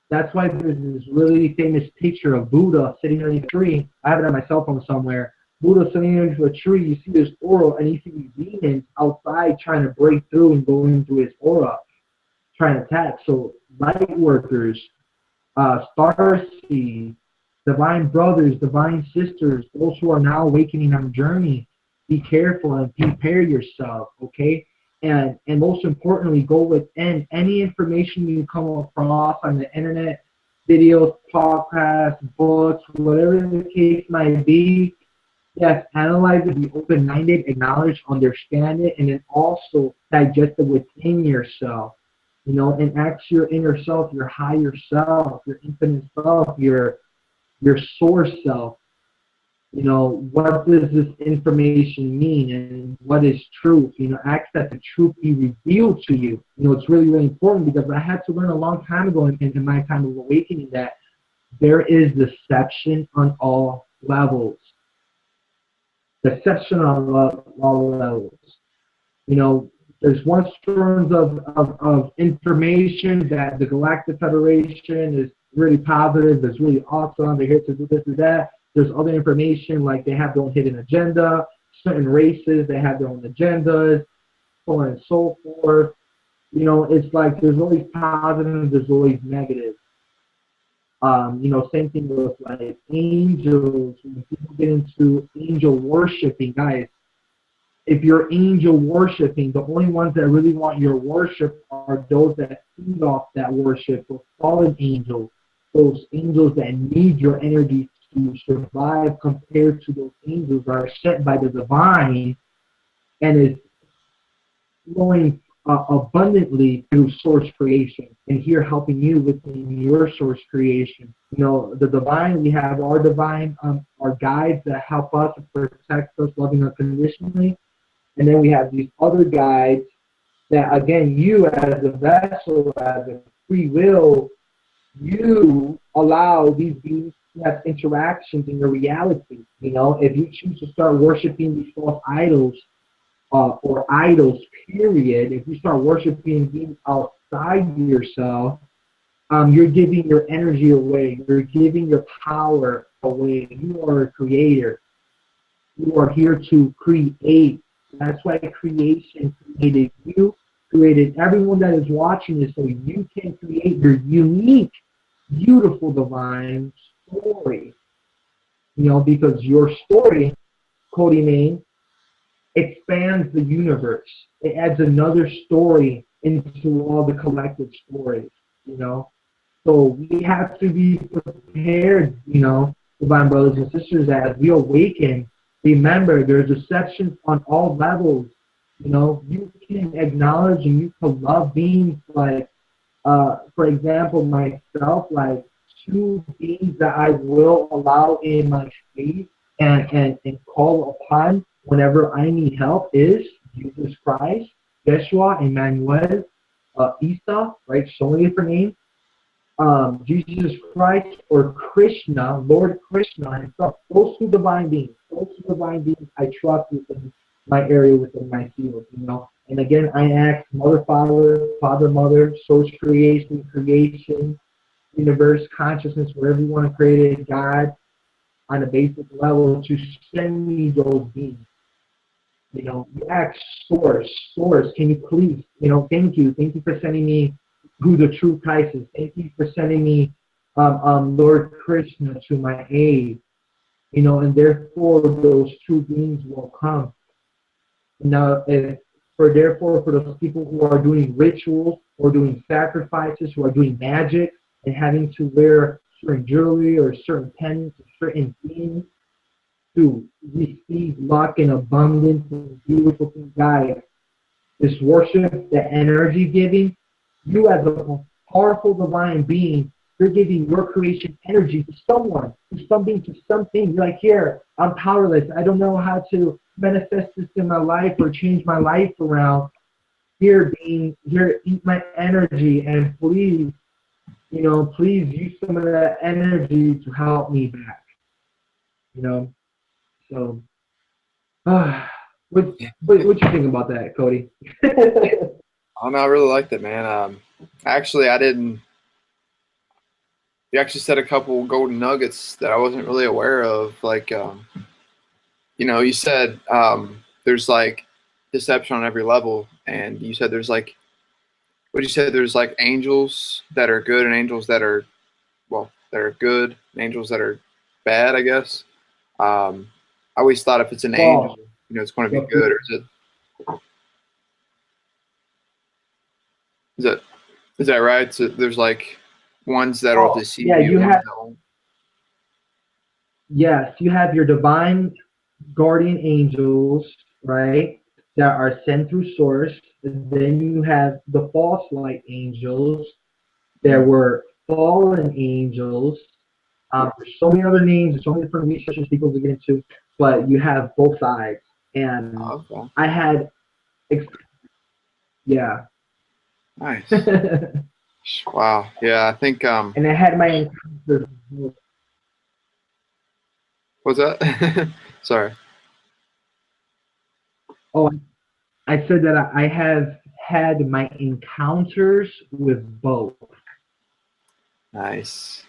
That's why there's this really famous picture of Buddha sitting underneath a tree. I have it on my cell phone somewhere. Buddha sitting underneath a tree, you see this aura, and you see these demons outside trying to break through and go into his aura, trying to attack. So light workers, star seeds, divine brothers, divine sisters, those who are now awakening on journey, be careful and prepare yourself, okay? And most importantly, go within any information you come across on the internet, videos, podcasts, books, whatever the case might be. Yes, analyze it, be open-minded, acknowledge, understand it, and then also digest it within yourself. You know, and ask your inner self, your higher self, your infinite self, your source self. You know, what does this information mean and what is truth? You know, ask that the truth be revealed to you. You know, it's really, really important because I had to learn a long time ago in my time of awakening that there is deception on all levels. Deception on all levels. You know, there's one source of information that the Galactic Federation is really positive, is really awesome, they're here to do this and that. There's other information like they have their own hidden agenda, certain races, they have their own agendas, so on and so forth. You know, it's like there's always positive, there's always negative. You know, same thing with like angels. When people get into angel worshiping, guys, if you're angel worshiping, the only ones that really want your worship are those that feed off that worship, those fallen angels, those angels that need your energy to survive, compared to those angels that are sent by the divine and is flowing abundantly through source creation, and here helping you within your source creation. You know, the divine, we have our divine, our guides that help us and protect us, loving unconditionally. And then we have these other guides that, again, you as a vessel, as a free will, you allow these beings to have interactions in your reality. You know, if you choose to start worshiping these false idols, or idols, period, if you start worshiping beings outside yourself, you're giving your energy away. You're giving your power away. You are a creator. You are here to create. That's why creation created you, created everyone that is watching this, so you can create your unique, beautiful, divine story. You know, because your story, Cody Mann, expands the universe. It adds another story into all the collective stories, you know. So we have to be prepared, you know, divine brothers and sisters, as we awaken. Remember, there's deception on all levels. You know, you can acknowledge and you can love beings like, for example, myself, like two beings that I will allow in my space and call upon whenever I need help is Jesus Christ, Yeshua, Emmanuel, Isa, right? So many different names. Jesus Christ or Krishna, Lord Krishna himself. Those two divine beings. Those two divine beings I trust within my area, within my field, you know. And again, I ask Mother, Father, Father, Mother, source creation, universe, consciousness, whatever you want to create it, God, on a basic level, to send me those beings. You know, you ask source, can you please, you know, thank you for sending me who the true Christ is. Thank you for sending me Lord Krishna to my aid, you know, and therefore those true beings will come. Now, for those people who are doing rituals or doing sacrifices, who are doing magic and having to wear certain jewelry or certain pendants or certain things to receive luck and abundance and beautiful things, guys, this worship, the energy giving, you as a powerful divine being, you're giving your creation energy to someone, to something, to something. You're like, here, I'm powerless. I don't know how to manifest this in my life or change my life around. Here, eat my energy, and please, you know, please use some of that energy to help me back. You know, so what you think about that, Cody? Oh, no, I really liked it, man. Actually, I didn't. You actually said a couple golden nuggets that I wasn't really aware of. Like, you know, you said there's like deception on every level, and you said there's like, what you said? There's like angels that are good and angels that are, well, that are good, and angels that are bad, I guess. I always thought if it's an angel, you know, it's going to be good, or is that right? So there's like ones that will deceive you. Yes, you have your divine guardian angels, right, that are sent through source. And then you have the false light angels. There were fallen angels. There's so many other names, there's so many different researches people to get into, but you have both sides. And I had, yeah. Nice. Wow. Yeah, I think. And I had my encounters. What's that? Sorry. Oh, I said that I have had my encounters with both. Nice.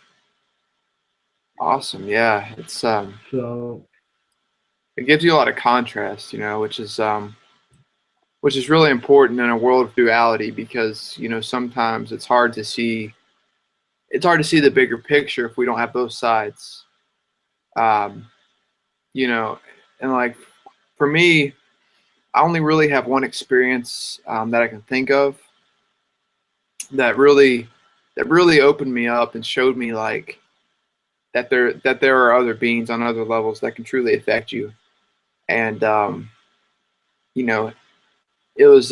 Awesome. Yeah, it's So it gives you a lot of contrast, you know, which is really important in a world of duality, because, you know, sometimes it's hard to see the bigger picture if we don't have both sides. You know, and like for me, I only really have one experience that I can think of that really opened me up and showed me like that there are other beings on other levels that can truly affect you. And you know, it was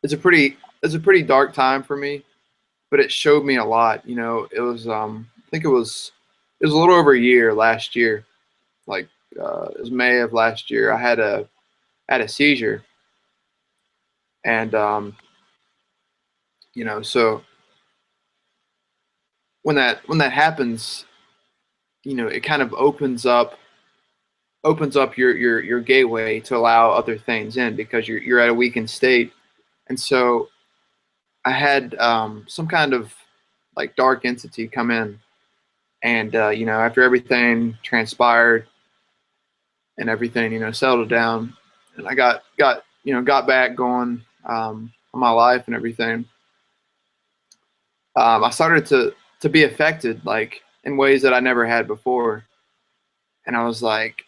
it's a pretty dark time for me, but it showed me a lot. You know, it was I think it was a little over a year last year, like it was May of last year. I had a seizure, and you know, so when that happens, you know, it kind of opens up your gateway to allow other things in because you're at a weakened state. And so I had some kind of like dark entity come in, and you know, after everything transpired and everything, you know, settled down, and I got you know, got back going on my life and everything. I started to be affected like in ways that I never had before, and I was like,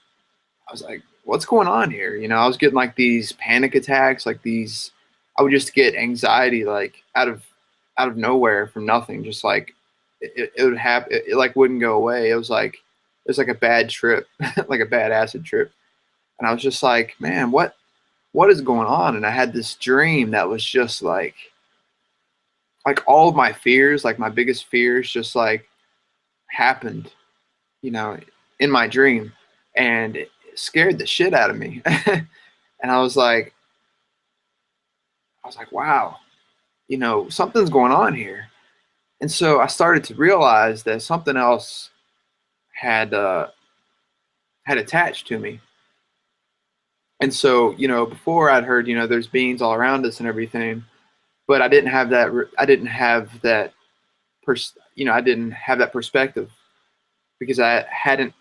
what's going on here? You know, I was getting like these panic attacks, like these. I would just get anxiety like out of nowhere from nothing, just like it would happen. It like wouldn't go away. It was like a bad trip, like a bad acid trip. And I was just like, man, what is going on? And I had this dream that was just like all of my fears, like my biggest fears, just like happened, you know, in my dream, and it scared the shit out of me. And I was like, wow, you know, something's going on here. And so I started to realize that something else had had attached to me. And so, you know, before I'd heard, you know, there's beings all around us and everything, but I didn't have that. I didn't have that. You know, I didn't have that perspective because I hadn't.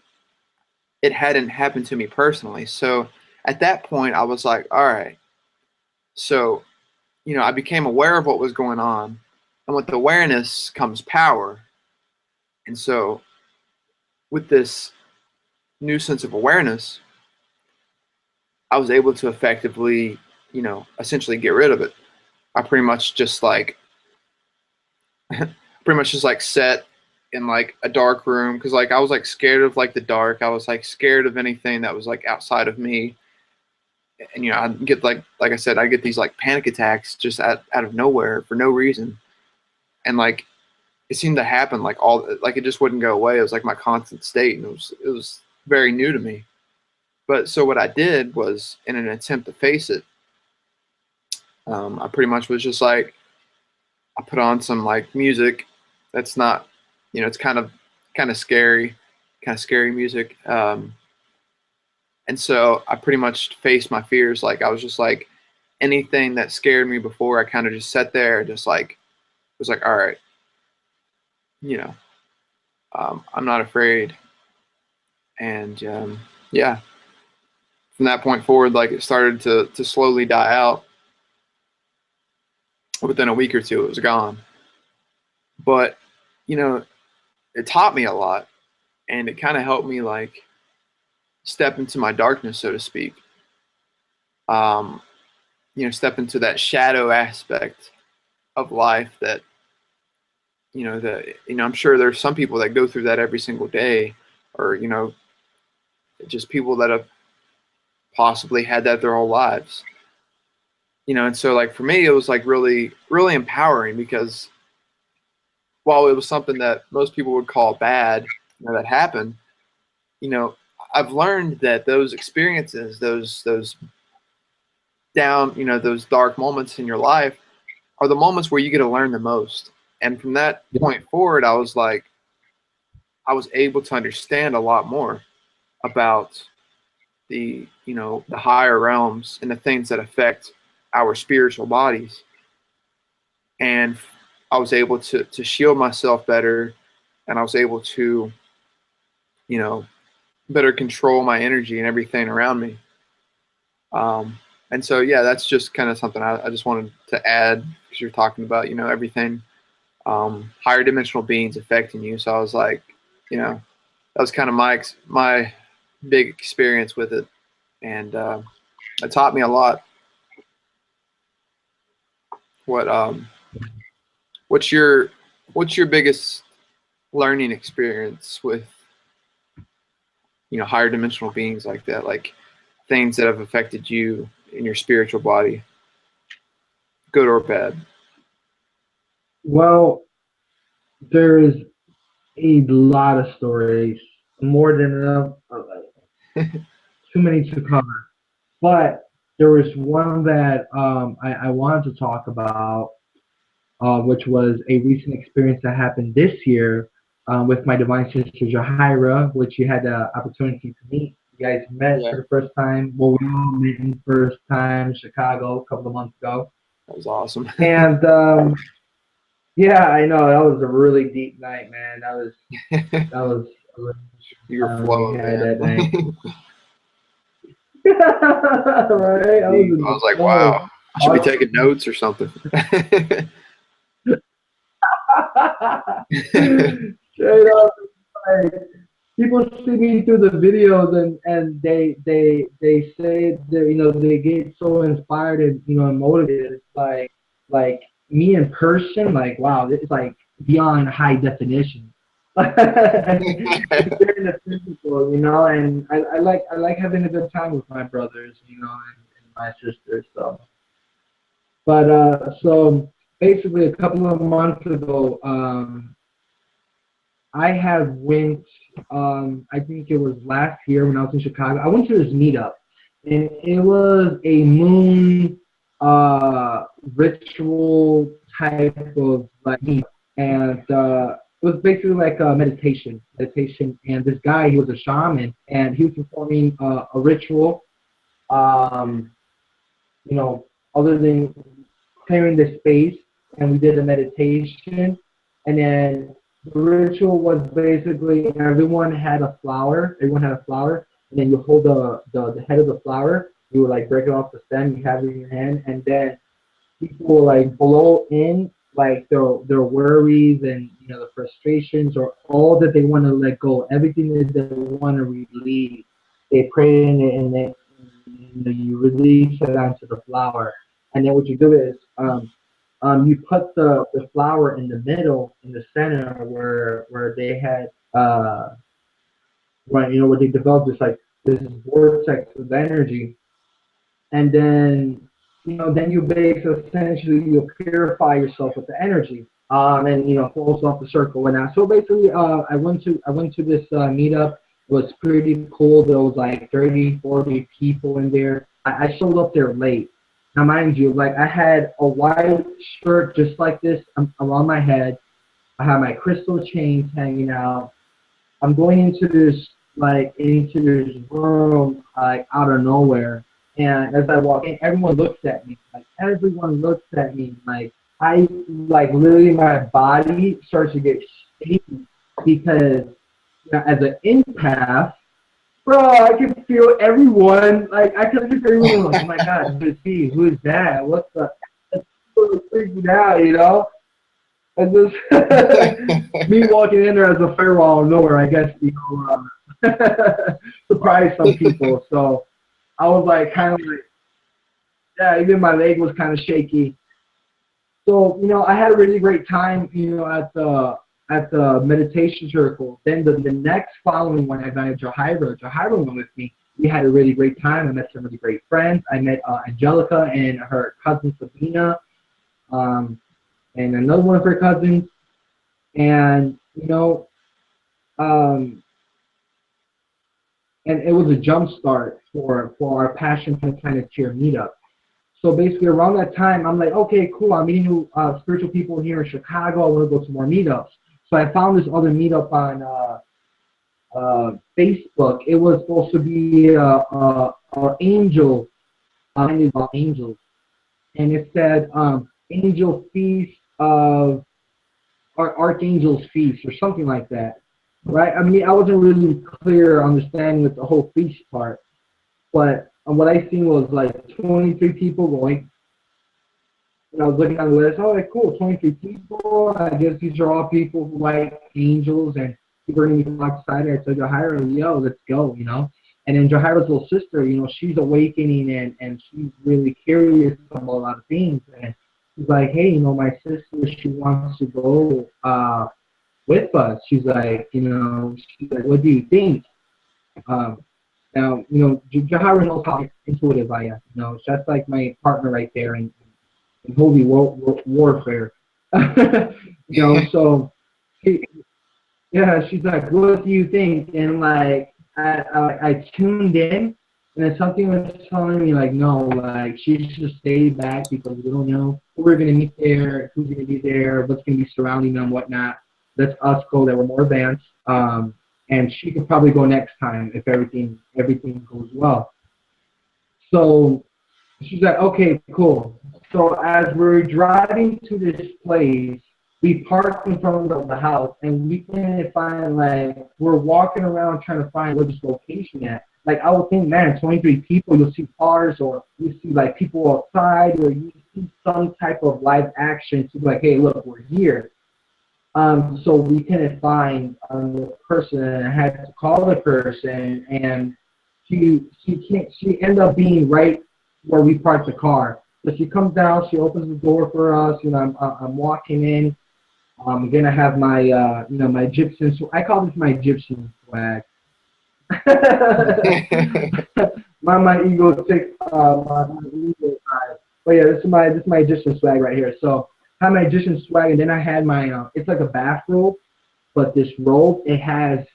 It hadn't happened to me personally. So at that point, I was like, all right. So, you know, I became aware of what was going on, and with awareness comes power. And so, with this new sense of awareness, I was able to effectively, you know, essentially get rid of it. I pretty much just like, pretty much just like sat in like a dark room because like I was like scared of like the dark. I was like scared of anything that was like outside of me. And you know, I get like I said, I get these like panic attacks just out of nowhere for no reason. And like it seemed to happen like all like it just wouldn't go away. It was like my constant state, and it was very new to me. But so what I did was, in an attempt to face it, I pretty much was just like I put on some like music that's not, you know, it's kind of scary music. And so I pretty much faced my fears. Like I was just like anything that scared me before, I kind of just sat there, just like was like, all right, you know, I'm not afraid. And yeah, from that point forward, like it started to slowly die out. Within a week or two, it was gone. But you know, it taught me a lot, and it kind of helped me like step into my darkness, so to speak. Um, you know, step into that shadow aspect of life that you know, I'm sure there's some people that go through that every single day, or you know, just people that have possibly had that their whole lives. You know, and so like for me, it was like really empowering because while it was something that most people would call bad, you know, that happened, you know, I've learned that those experiences, those down, you know, those dark moments in your life are the moments where you get to learn the most. And from that point forward, I was like, I was able to understand a lot more about the, you know, the higher realms and the things that affect our spiritual bodies. And I was able to shield myself better, and I was able to, you know, better control my energy and everything around me. And so, yeah, that's just kind of something I just wanted to add because you're talking about, you know, everything higher dimensional beings affecting you. So I was like, you know, that was kind of my big experience with it, and it taught me a lot. What what's your biggest learning experience with, you know, higher dimensional beings like that, like things that have affected you in your spiritual body? good or bad? Well, there's a lot of stories, more than enough, too many to cover. But there was one that I wanted to talk about, which was a recent experience that happened this year with my divine sister Jahira, which you had the opportunity to meet. You guys met Yeah, for the first time. Well, we all met in the first time in Chicago a couple of months ago. that was awesome. And yeah, I know that was a really deep night, man. That was a really You were time we flowing, had man. that night. Right? I was I in the was like, wow, flow. I should be taking notes or something. Straight up, like, people see me through the videos and they say that they get so inspired and and motivated. It's like me in person, like wow, it's like beyond high definition. It's there in the physical, and I like having a good time with my brothers, and my sisters. So basically a couple of months ago, I have went. I think it was last year when I was in Chicago. I went to this meetup, and it was a moon ritual type of like meetup, and it was basically like a meditation. And this guy, he was a shaman, and he was performing a ritual. Um, Other than clearing the space, and we did a meditation, and then the ritual was basically everyone had a flower. Everyone had a flower, and then you hold the head of the flower. You would like break it off the stem. You have it in your hand, and then people will like blow in like their worries and the frustrations or all that they want to let go, everything that they want to release. They pray in it, and then you release it onto the flower. And then what you do is you put the flower in the middle, in the center, where they had where they developed this vortex of energy, and then then you essentially you purify yourself with the energy, and close off the circle and that. So basically, I went to this meetup. It was pretty cool. There was like 30, 40 people in there. I showed up there late. Now, mind you, like I had a white shirt just like this around my head. I had my crystal chains hanging out. I'm going into this room like out of nowhere, and as I walk in, everyone looks at me. Like everyone looks at me. Like I like literally my body starts to get shaky because as an empath, bro, I can feel everyone. Like I can feel everyone. Like, oh my god, who is he? Who is that? What's the? It's really freaking out. And just me walking in there as a farewell out of nowhere, I guess, surprised some people. So I was like, kind of like, yeah, even my leg was kind of shaky. So, I had a really great time, at the meditation circle. Then the next following one, I invited Jahira. Jahira went with me. We had a really great time. I met some really great friends. I met Angelica and her cousin Sabina, and another one of her cousins. And, um, and it was a jump start for our Passion Planeteer meetup. So basically around that time, I'm like, okay, cool. I'm meeting new spiritual people here in Chicago. I want to go to more meetups. So I found this other meetup on Facebook. It was supposed to be angel, about angels. And it said angel feast of, or archangel's feast or something like that. Right? I mean, I wasn't really clear understanding with the whole feast part. But what I seen was like 23 people going. And I was looking at the list. Oh, like, cool, 23 people. I guess these are all people who like angels, and people are going to be excited. I told Jahira, yo, let's go. And then Jahira's little sister, she's awakening and she's really curious about a lot of things. And she's like, hey, my sister, she wants to go with us. She's like, what do you think? Now, Jahira knows how intuitive I am. That's like my partner right there. And in holy warfare. You know, so she, yeah, she's like, what do you think? And like, I tuned in, and then something was telling me like, no, like she should stay back because we don't know who we're gonna meet there, who's gonna be there, what's gonna be surrounding them, whatnot. Let's us go that we're more advanced. And she could probably go next time if everything goes well. So she's like, okay, cool. So as we're driving to this place, we parked in front of the house, and we couldn't find, like, we're walking around trying to find where this location at. Like, I would think, man, 23 people, you'll see cars, or you see, like, people outside, or you see some type of live action to be like, hey, look, we're here. So we couldn't find the person, and I had to call the person, and she ended up being right where we parked the car. So she comes down, she opens the door for us. You know, I'm walking in. I'm gonna have my my Egyptian. So I call this my Egyptian swag. my ego takes my ego side. But yeah, this is my Egyptian swag right here. So I had my Egyptian swag, and then I had my it's like a bathrobe, but this robe, it has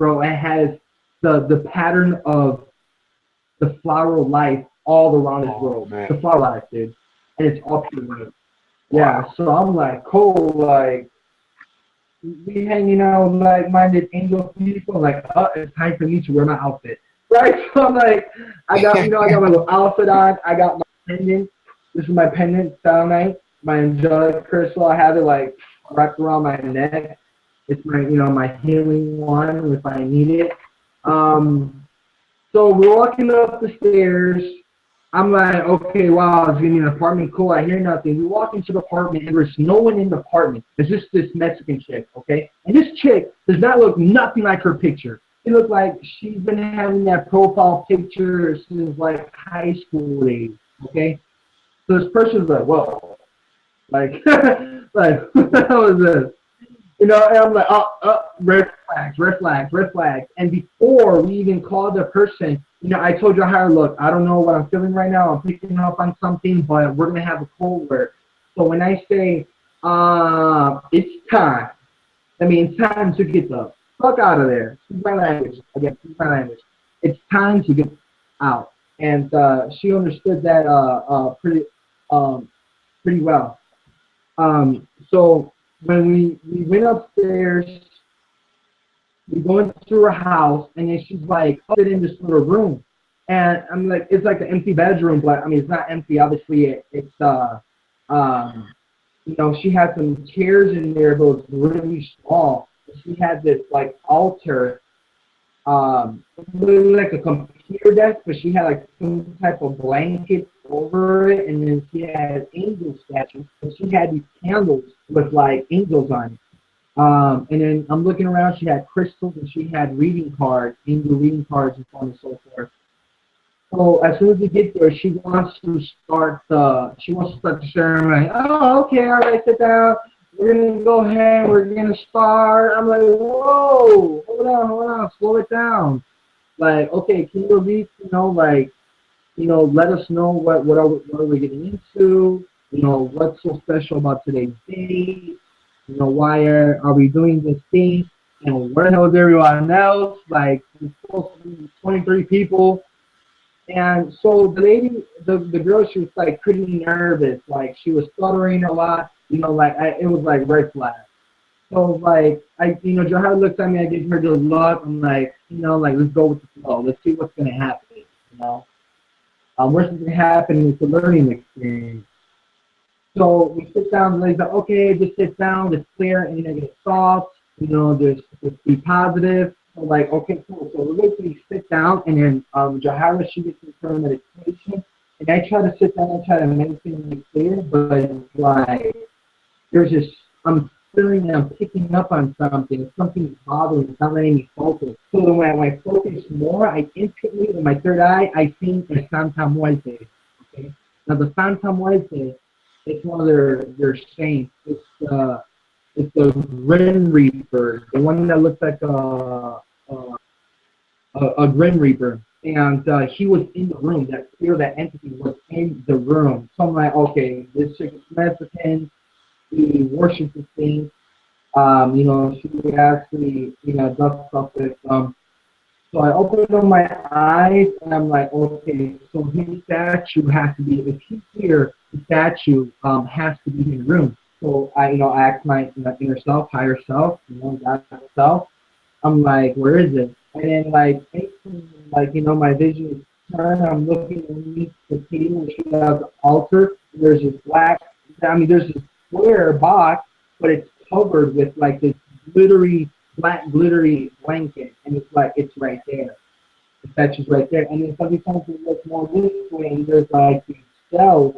the pattern of the flower of life all around this robe. Man. The flower life, dude. And it's all pure white. Yeah, Wow. so I'm like, cool, like, we hanging out like-minded angel people, like, it's time for me to wear my outfit. Right? So I'm like, I got my little outfit on, I got my pendant. This is my pendant style night. My angelic crystal, I have it like wrapped around my neck. It's my, my healing one if I need it. So we're walking up the stairs. I'm like, okay, wow, it's gonna be an apartment, cool. I hear nothing. We walk into the apartment, and there's no one in the apartment. It's just this Mexican chick, okay? And this chick does not look nothing like her picture. It looks like she's been having that profile picture since like high school days, okay? So this person's like, whoa, like, like, what the hell is this? And I'm like, red flags, red flags, red flags. And before we even called the person, I told her, look, I don't know what I'm feeling right now. I'm picking up on something, but we're going to have a cold word. So when I say, it's time, I mean, it's time to get the fuck out of there. Excuse my language. Again, excuse my language. It's time to get out. And she understood that pretty well. So when we went upstairs, we go into her house, and then she's like, sit in this little room. And I'm like, it's like an empty bedroom, but I mean, it's not empty. Obviously, it's she had some chairs in there, but it was really small. She had this like altar, really like a computer desk, but she had like some type of blanket over it, and then she had angel statues, and she had these candles with like angels on it. And then I'm looking around, she had crystals, and she had reading cards, angel reading cards, and so on and so forth. So as soon as we get there, she wants to start the ceremony. Oh, okay, all right, sit down. We're gonna go ahead. We're gonna start. I'm like, whoa, hold on, slow it down. Like, okay, can you at least, let us know what are we getting into? What's so special about today's day? Why are we doing this thing? Where the hell is everyone else? Like, it's supposed to be 23 people. And so the lady, the girl, she was like pretty nervous. Like, she was stuttering a lot. It was like red flag. So like, Johara looks at me, I give her the look. I'm like, let's go with the flow. Let's see what's going to happen, What's going to happen is a learning experience. So we sit down, and like, okay, just sit down, just clear, and get soft, just be positive. So like, okay, cool. So we basically sit down, and then Johara, she gets into her meditation, and I try to sit down and try to make things clear, but it's like, I'm feeling that I'm picking up on something. Something's bothering me. It's not letting me focus. So when I focus more, I instantly, with my third eye, I think the Santa Muerte. Okay? Now the Santa Muerte, it's one of their saints. It's the Grim Reaper, the one that looks like a Grim Reaper. and he was in the room. That spirit, that entity was in the room. So I'm like, okay, this chick is Mexican. He worships the thing. You know, she actually, you know, does stuff with So I opened up my eyes and I'm like, okay, so his statue has to be, if he's here, the statue has to be in the room. So I, you know, I asked my inner self, higher self, you know, God self. I'm like, where is it? And then like, you know, my vision is turned. I'm looking underneath the table, which is the altar. There's this black, I mean, there's this square box, but it's covered with like this glittery, black glittery blanket, and it's like it's right there. The statue's right there, and then sometimes we look more this way, and there's like these cells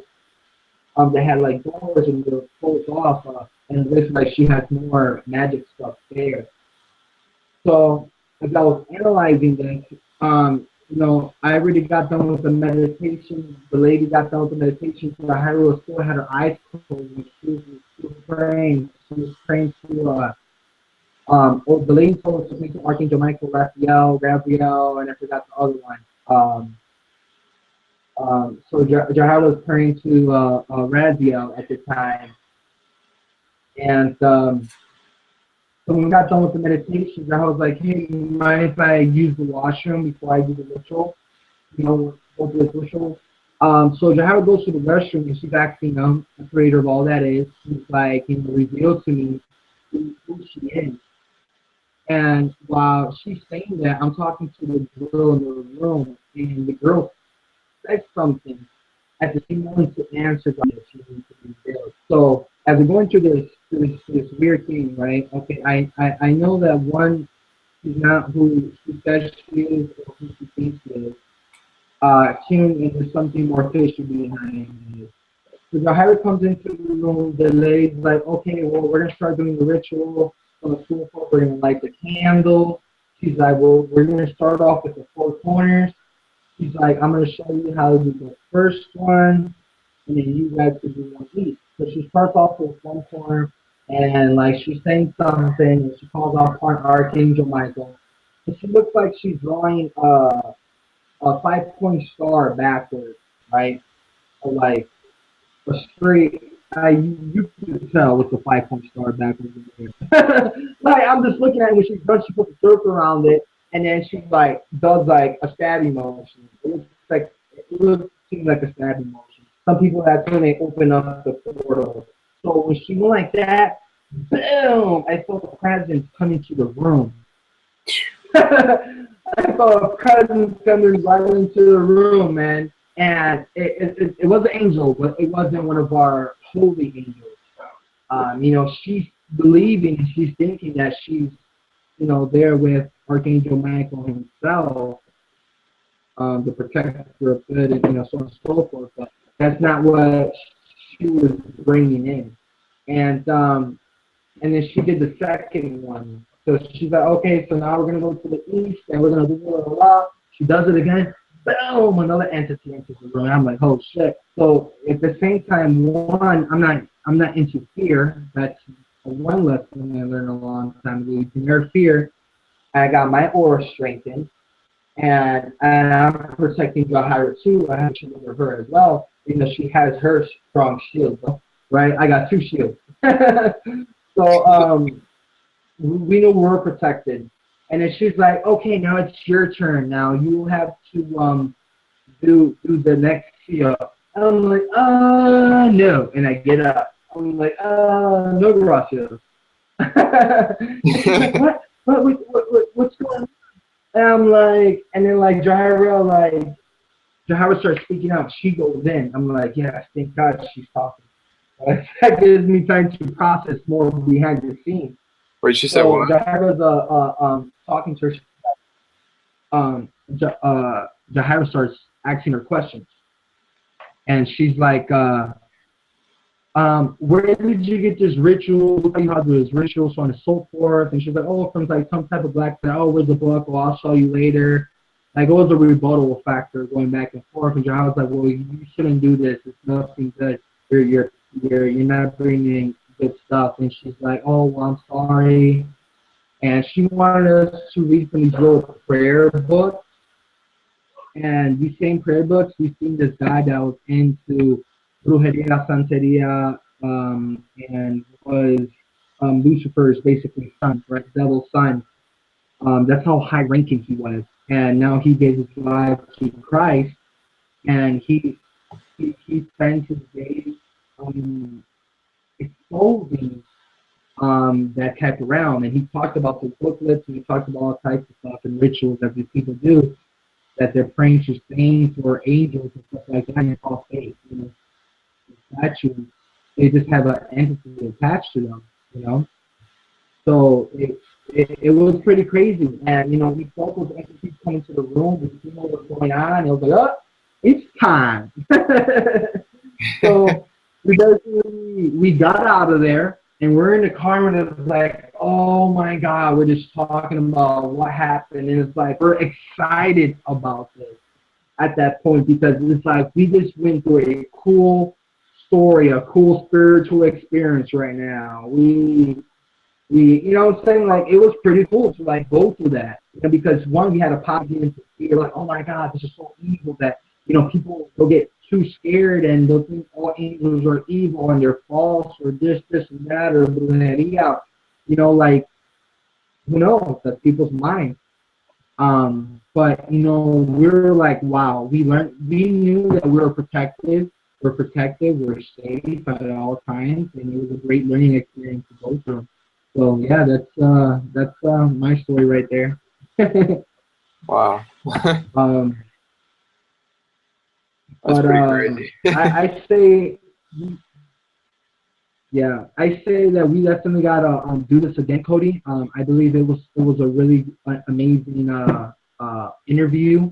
that had like doors and they're closed off, and it looks like she has more magic stuff there. So as I was analyzing this, you know, I already got done with the meditation. The lady got done with the meditation, so I still had her eyes closed. And she was praying. She was praying to the lady told us to pray to Archangel Michael, Raphael, and I forgot the other one. So Jahar was praying to Raziel at the time, and so when we got done with the meditation, I was like, hey, mind if I use the washroom before I do the ritual? You know, go through this ritual. So Jahara goes to the restroom and she's asking the creator of all that is. She's like, you know, reveal to me who she is. And while she's saying that, I'm talking to the girl in the room, and the girl said something at the same moment to answer that she needs to be there. So as we're going through this weird thing, right? Okay, I know that one is not who she says she is or who she thinks she is. Tuning into something more fishy behind it. So Jahira comes into the room, the lady's like, okay, well, we're going to start doing the ritual. On the school floor, we're going to light the candle. She's like, well, we're going to start off with the four corners. She's like, I'm going to show you how to do the first one, and then you guys can do one each. So she starts off with one corner, and like she's saying something, and she calls out Archangel Michael. And she looks like she's drawing a 5-point star backwards, right? Or like a straight. You could tell with the 5-point star backwards in there. Like I'm just looking at it when she's done, she puts a circle around it, and then she like does like a stabbing motion. It seems like a stabbing motion. Some people that's when they open up the portal. So when she went like that, boom! I felt the presence come into the room. I felt a presence coming right into the room, man. And it was an angel, but it wasn't one of our holy angels. You know, she's believing and she's thinking that she's, you know, there with Archangel Michael himself, the protector of good, and, you know, so on and so forth. But that's not what she was bringing in. And then she did the second one. So she's like, okay, so now we're going to go to the east, and we're going to do blah, blah, blah. She does it again. Boom, another entity enters the room. I'm like, oh shit. So at the same time, one, I'm not into fear. That's one lesson I learned a long time ago. You can never fear. I got my aura strengthened, and I'm protecting Jahira too. I have to shield over her as well, because she has her strong shield, right? I got 2 shields. So we know we're protected. And then she's like, okay, now it's your turn. Now you have to do the next shield. I'm like, no. And I get up. I'm like, no gracias. Like, what's going on? And I'm like, and then like Jahira starts speaking out. She goes in. I'm like, yes, thank God she's talking. That gives me time to process more behind the scenes. Wait, she said what? Jahira's talking to her. Jahira starts asking her questions, and she's like, where did you get this ritual? Tell you how to do this ritual, so on and so forth. And she's like, oh, from like some type of black thing. Oh, where's the book? Oh, I'll show you later. Like it was a rebuttal factor going back and forth. And Jahira was like, well, you shouldn't do this. It's nothing good. You're not bringing good stuff. And she's like, oh, well, I'm sorry. And she wanted us to read from these little prayer books. And these same prayer books, we've seen this guy that was into brujeria, santeria, and was Lucifer's basically son, right? Devil's son. That's how high ranking he was. And now he gave his life to Christ, and he spends his days um, exposing that type of realm. And he talked about the booklets, and he talked about all types of stuff and rituals that these people do, that they're praying to saints or angels and stuff like that. And it's all fake, you know. The statues, they just have an entity attached to them, you know. So it was pretty crazy. And, you know, we felt those entities coming to the room. We didn't know what was going on. It was like, oh, it's time. So we got out of there, and we're in the car, and it's like, oh my God, we're just talking about what happened. And it's like, we're excited about this at that point, because it's like we just went through a cool story, a cool spiritual experience right now. You know what I'm saying? Like, it was pretty cool to, like, go through that. And because, one, we had a positive into fear, like, oh my God, this is so evil, that, you know, people will get too scared and they'll think all angels are evil and they're false, or this, and that, or brujeria. You know, like, who knows? That's people's mind. But, you know, we're like, wow, we knew that we were protected. We're safe at all times, and it was a great learning experience to go through. So yeah, that's my story right there. Wow. um, That's but pretty crazy. I say, yeah, I say that we definitely gotta do this again, Cody. I believe it was a really amazing interview.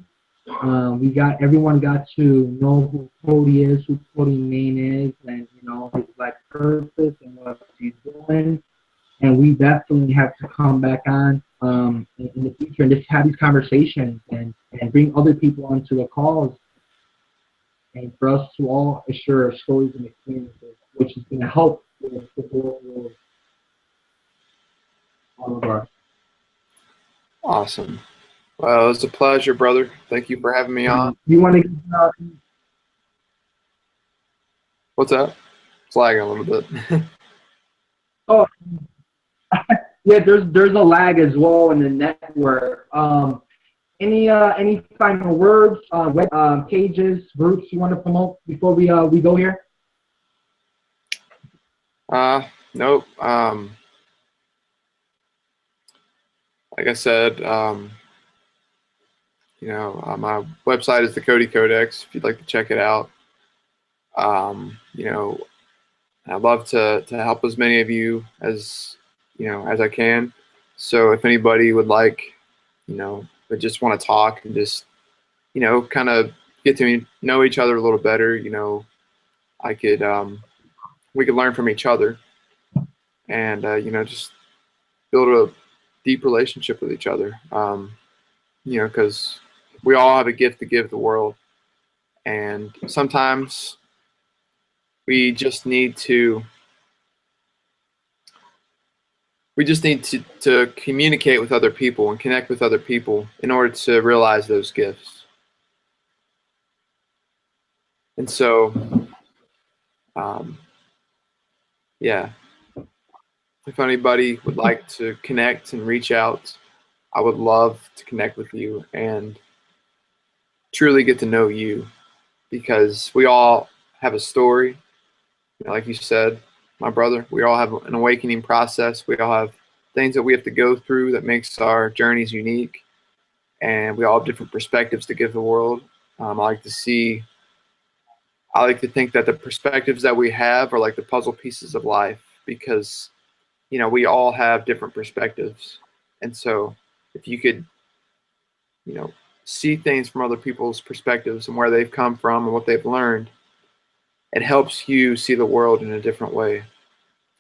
Everyone got to know who Cody is, who Cody Mann is, and, you know, his life purpose and what he's doing. And we definitely have to come back on in the future and just have these conversations and bring other people onto the calls, and for us to all share our stories and experiences, which is going to help with the whole all of us. Awesome. Well, it was a pleasure, brother. Thank you for having me on. You want to? What's that? It's lagging a little bit. Oh, yeah. There's a lag as well in the network. Any final words, web pages, groups you want to promote before we go here? Nope. Like I said, you know, my website is the Cody Codex, if you'd like to check it out. You know, I'd love to help as many of you as, you know, as I can. So if anybody would like, you know, but just want to talk and just, you know, kind of get to know each other a little better, you know, I could, we could learn from each other, and, you know, just build a deep relationship with each other. You know, because we all have a gift to give the world, and sometimes we just need to communicate with other people and connect with other people in order to realize those gifts. And so, yeah, if anybody would like to connect and reach out, I would love to connect with you and truly get to know you, because we all have a story. You know, like you said, my brother, we all have an awakening process. We all have things that we have to go through that makes our journeys unique, and we all have different perspectives to give the world. I like to think that the perspectives that we have are like the puzzle pieces of life, because, you know, we all have different perspectives. And so if you could, you know, see things from other people's perspectives and where they've come from and what they've learned, it helps you see the world in a different way.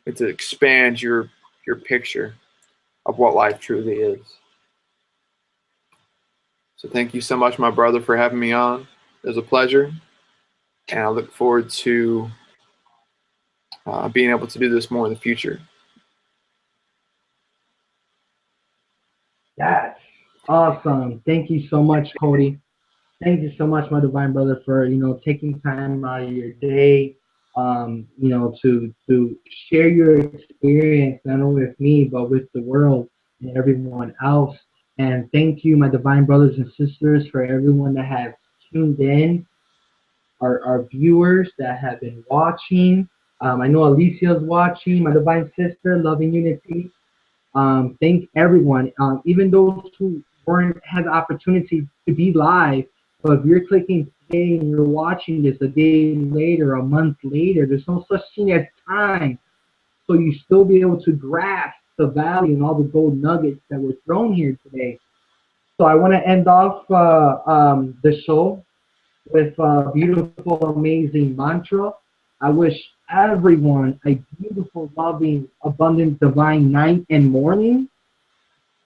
It expands your picture of what life truly is. So thank you so much, my brother, for having me on. It was a pleasure, and I look forward to being able to do this more in the future. That's awesome. Thank you so much, Cody. Thank you so much, my divine brother, for taking time out of your day, to share your experience not only with me but with the world and everyone else. And thank you, my divine brothers and sisters, for everyone that has tuned in, our viewers that have been watching. I know Alicia's watching, my divine sister, loving unity. Thank everyone, even those who weren't had the opportunity to be live. But if you're clicking play and you're watching this a day later, a month later, there's no such thing as time. So you still be able to grasp the value and all the gold nuggets that were thrown here today. So I want to end off the show with a beautiful, amazing mantra. I wish everyone a beautiful, loving, abundant, divine night and morning.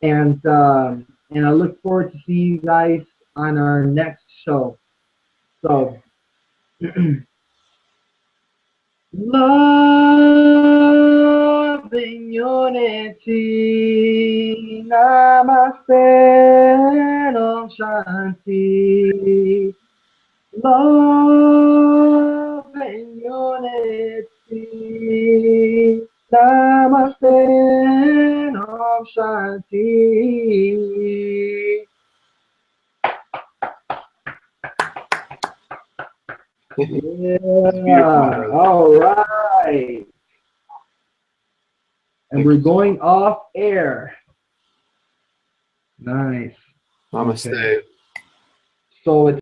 And I look forward to see you guys on our next show. So, love and unity, namaste, om shanti. Love and unity, namaste, om shanti. Yeah, all right. And we're going off air. Nice. Namaste. Okay. So it's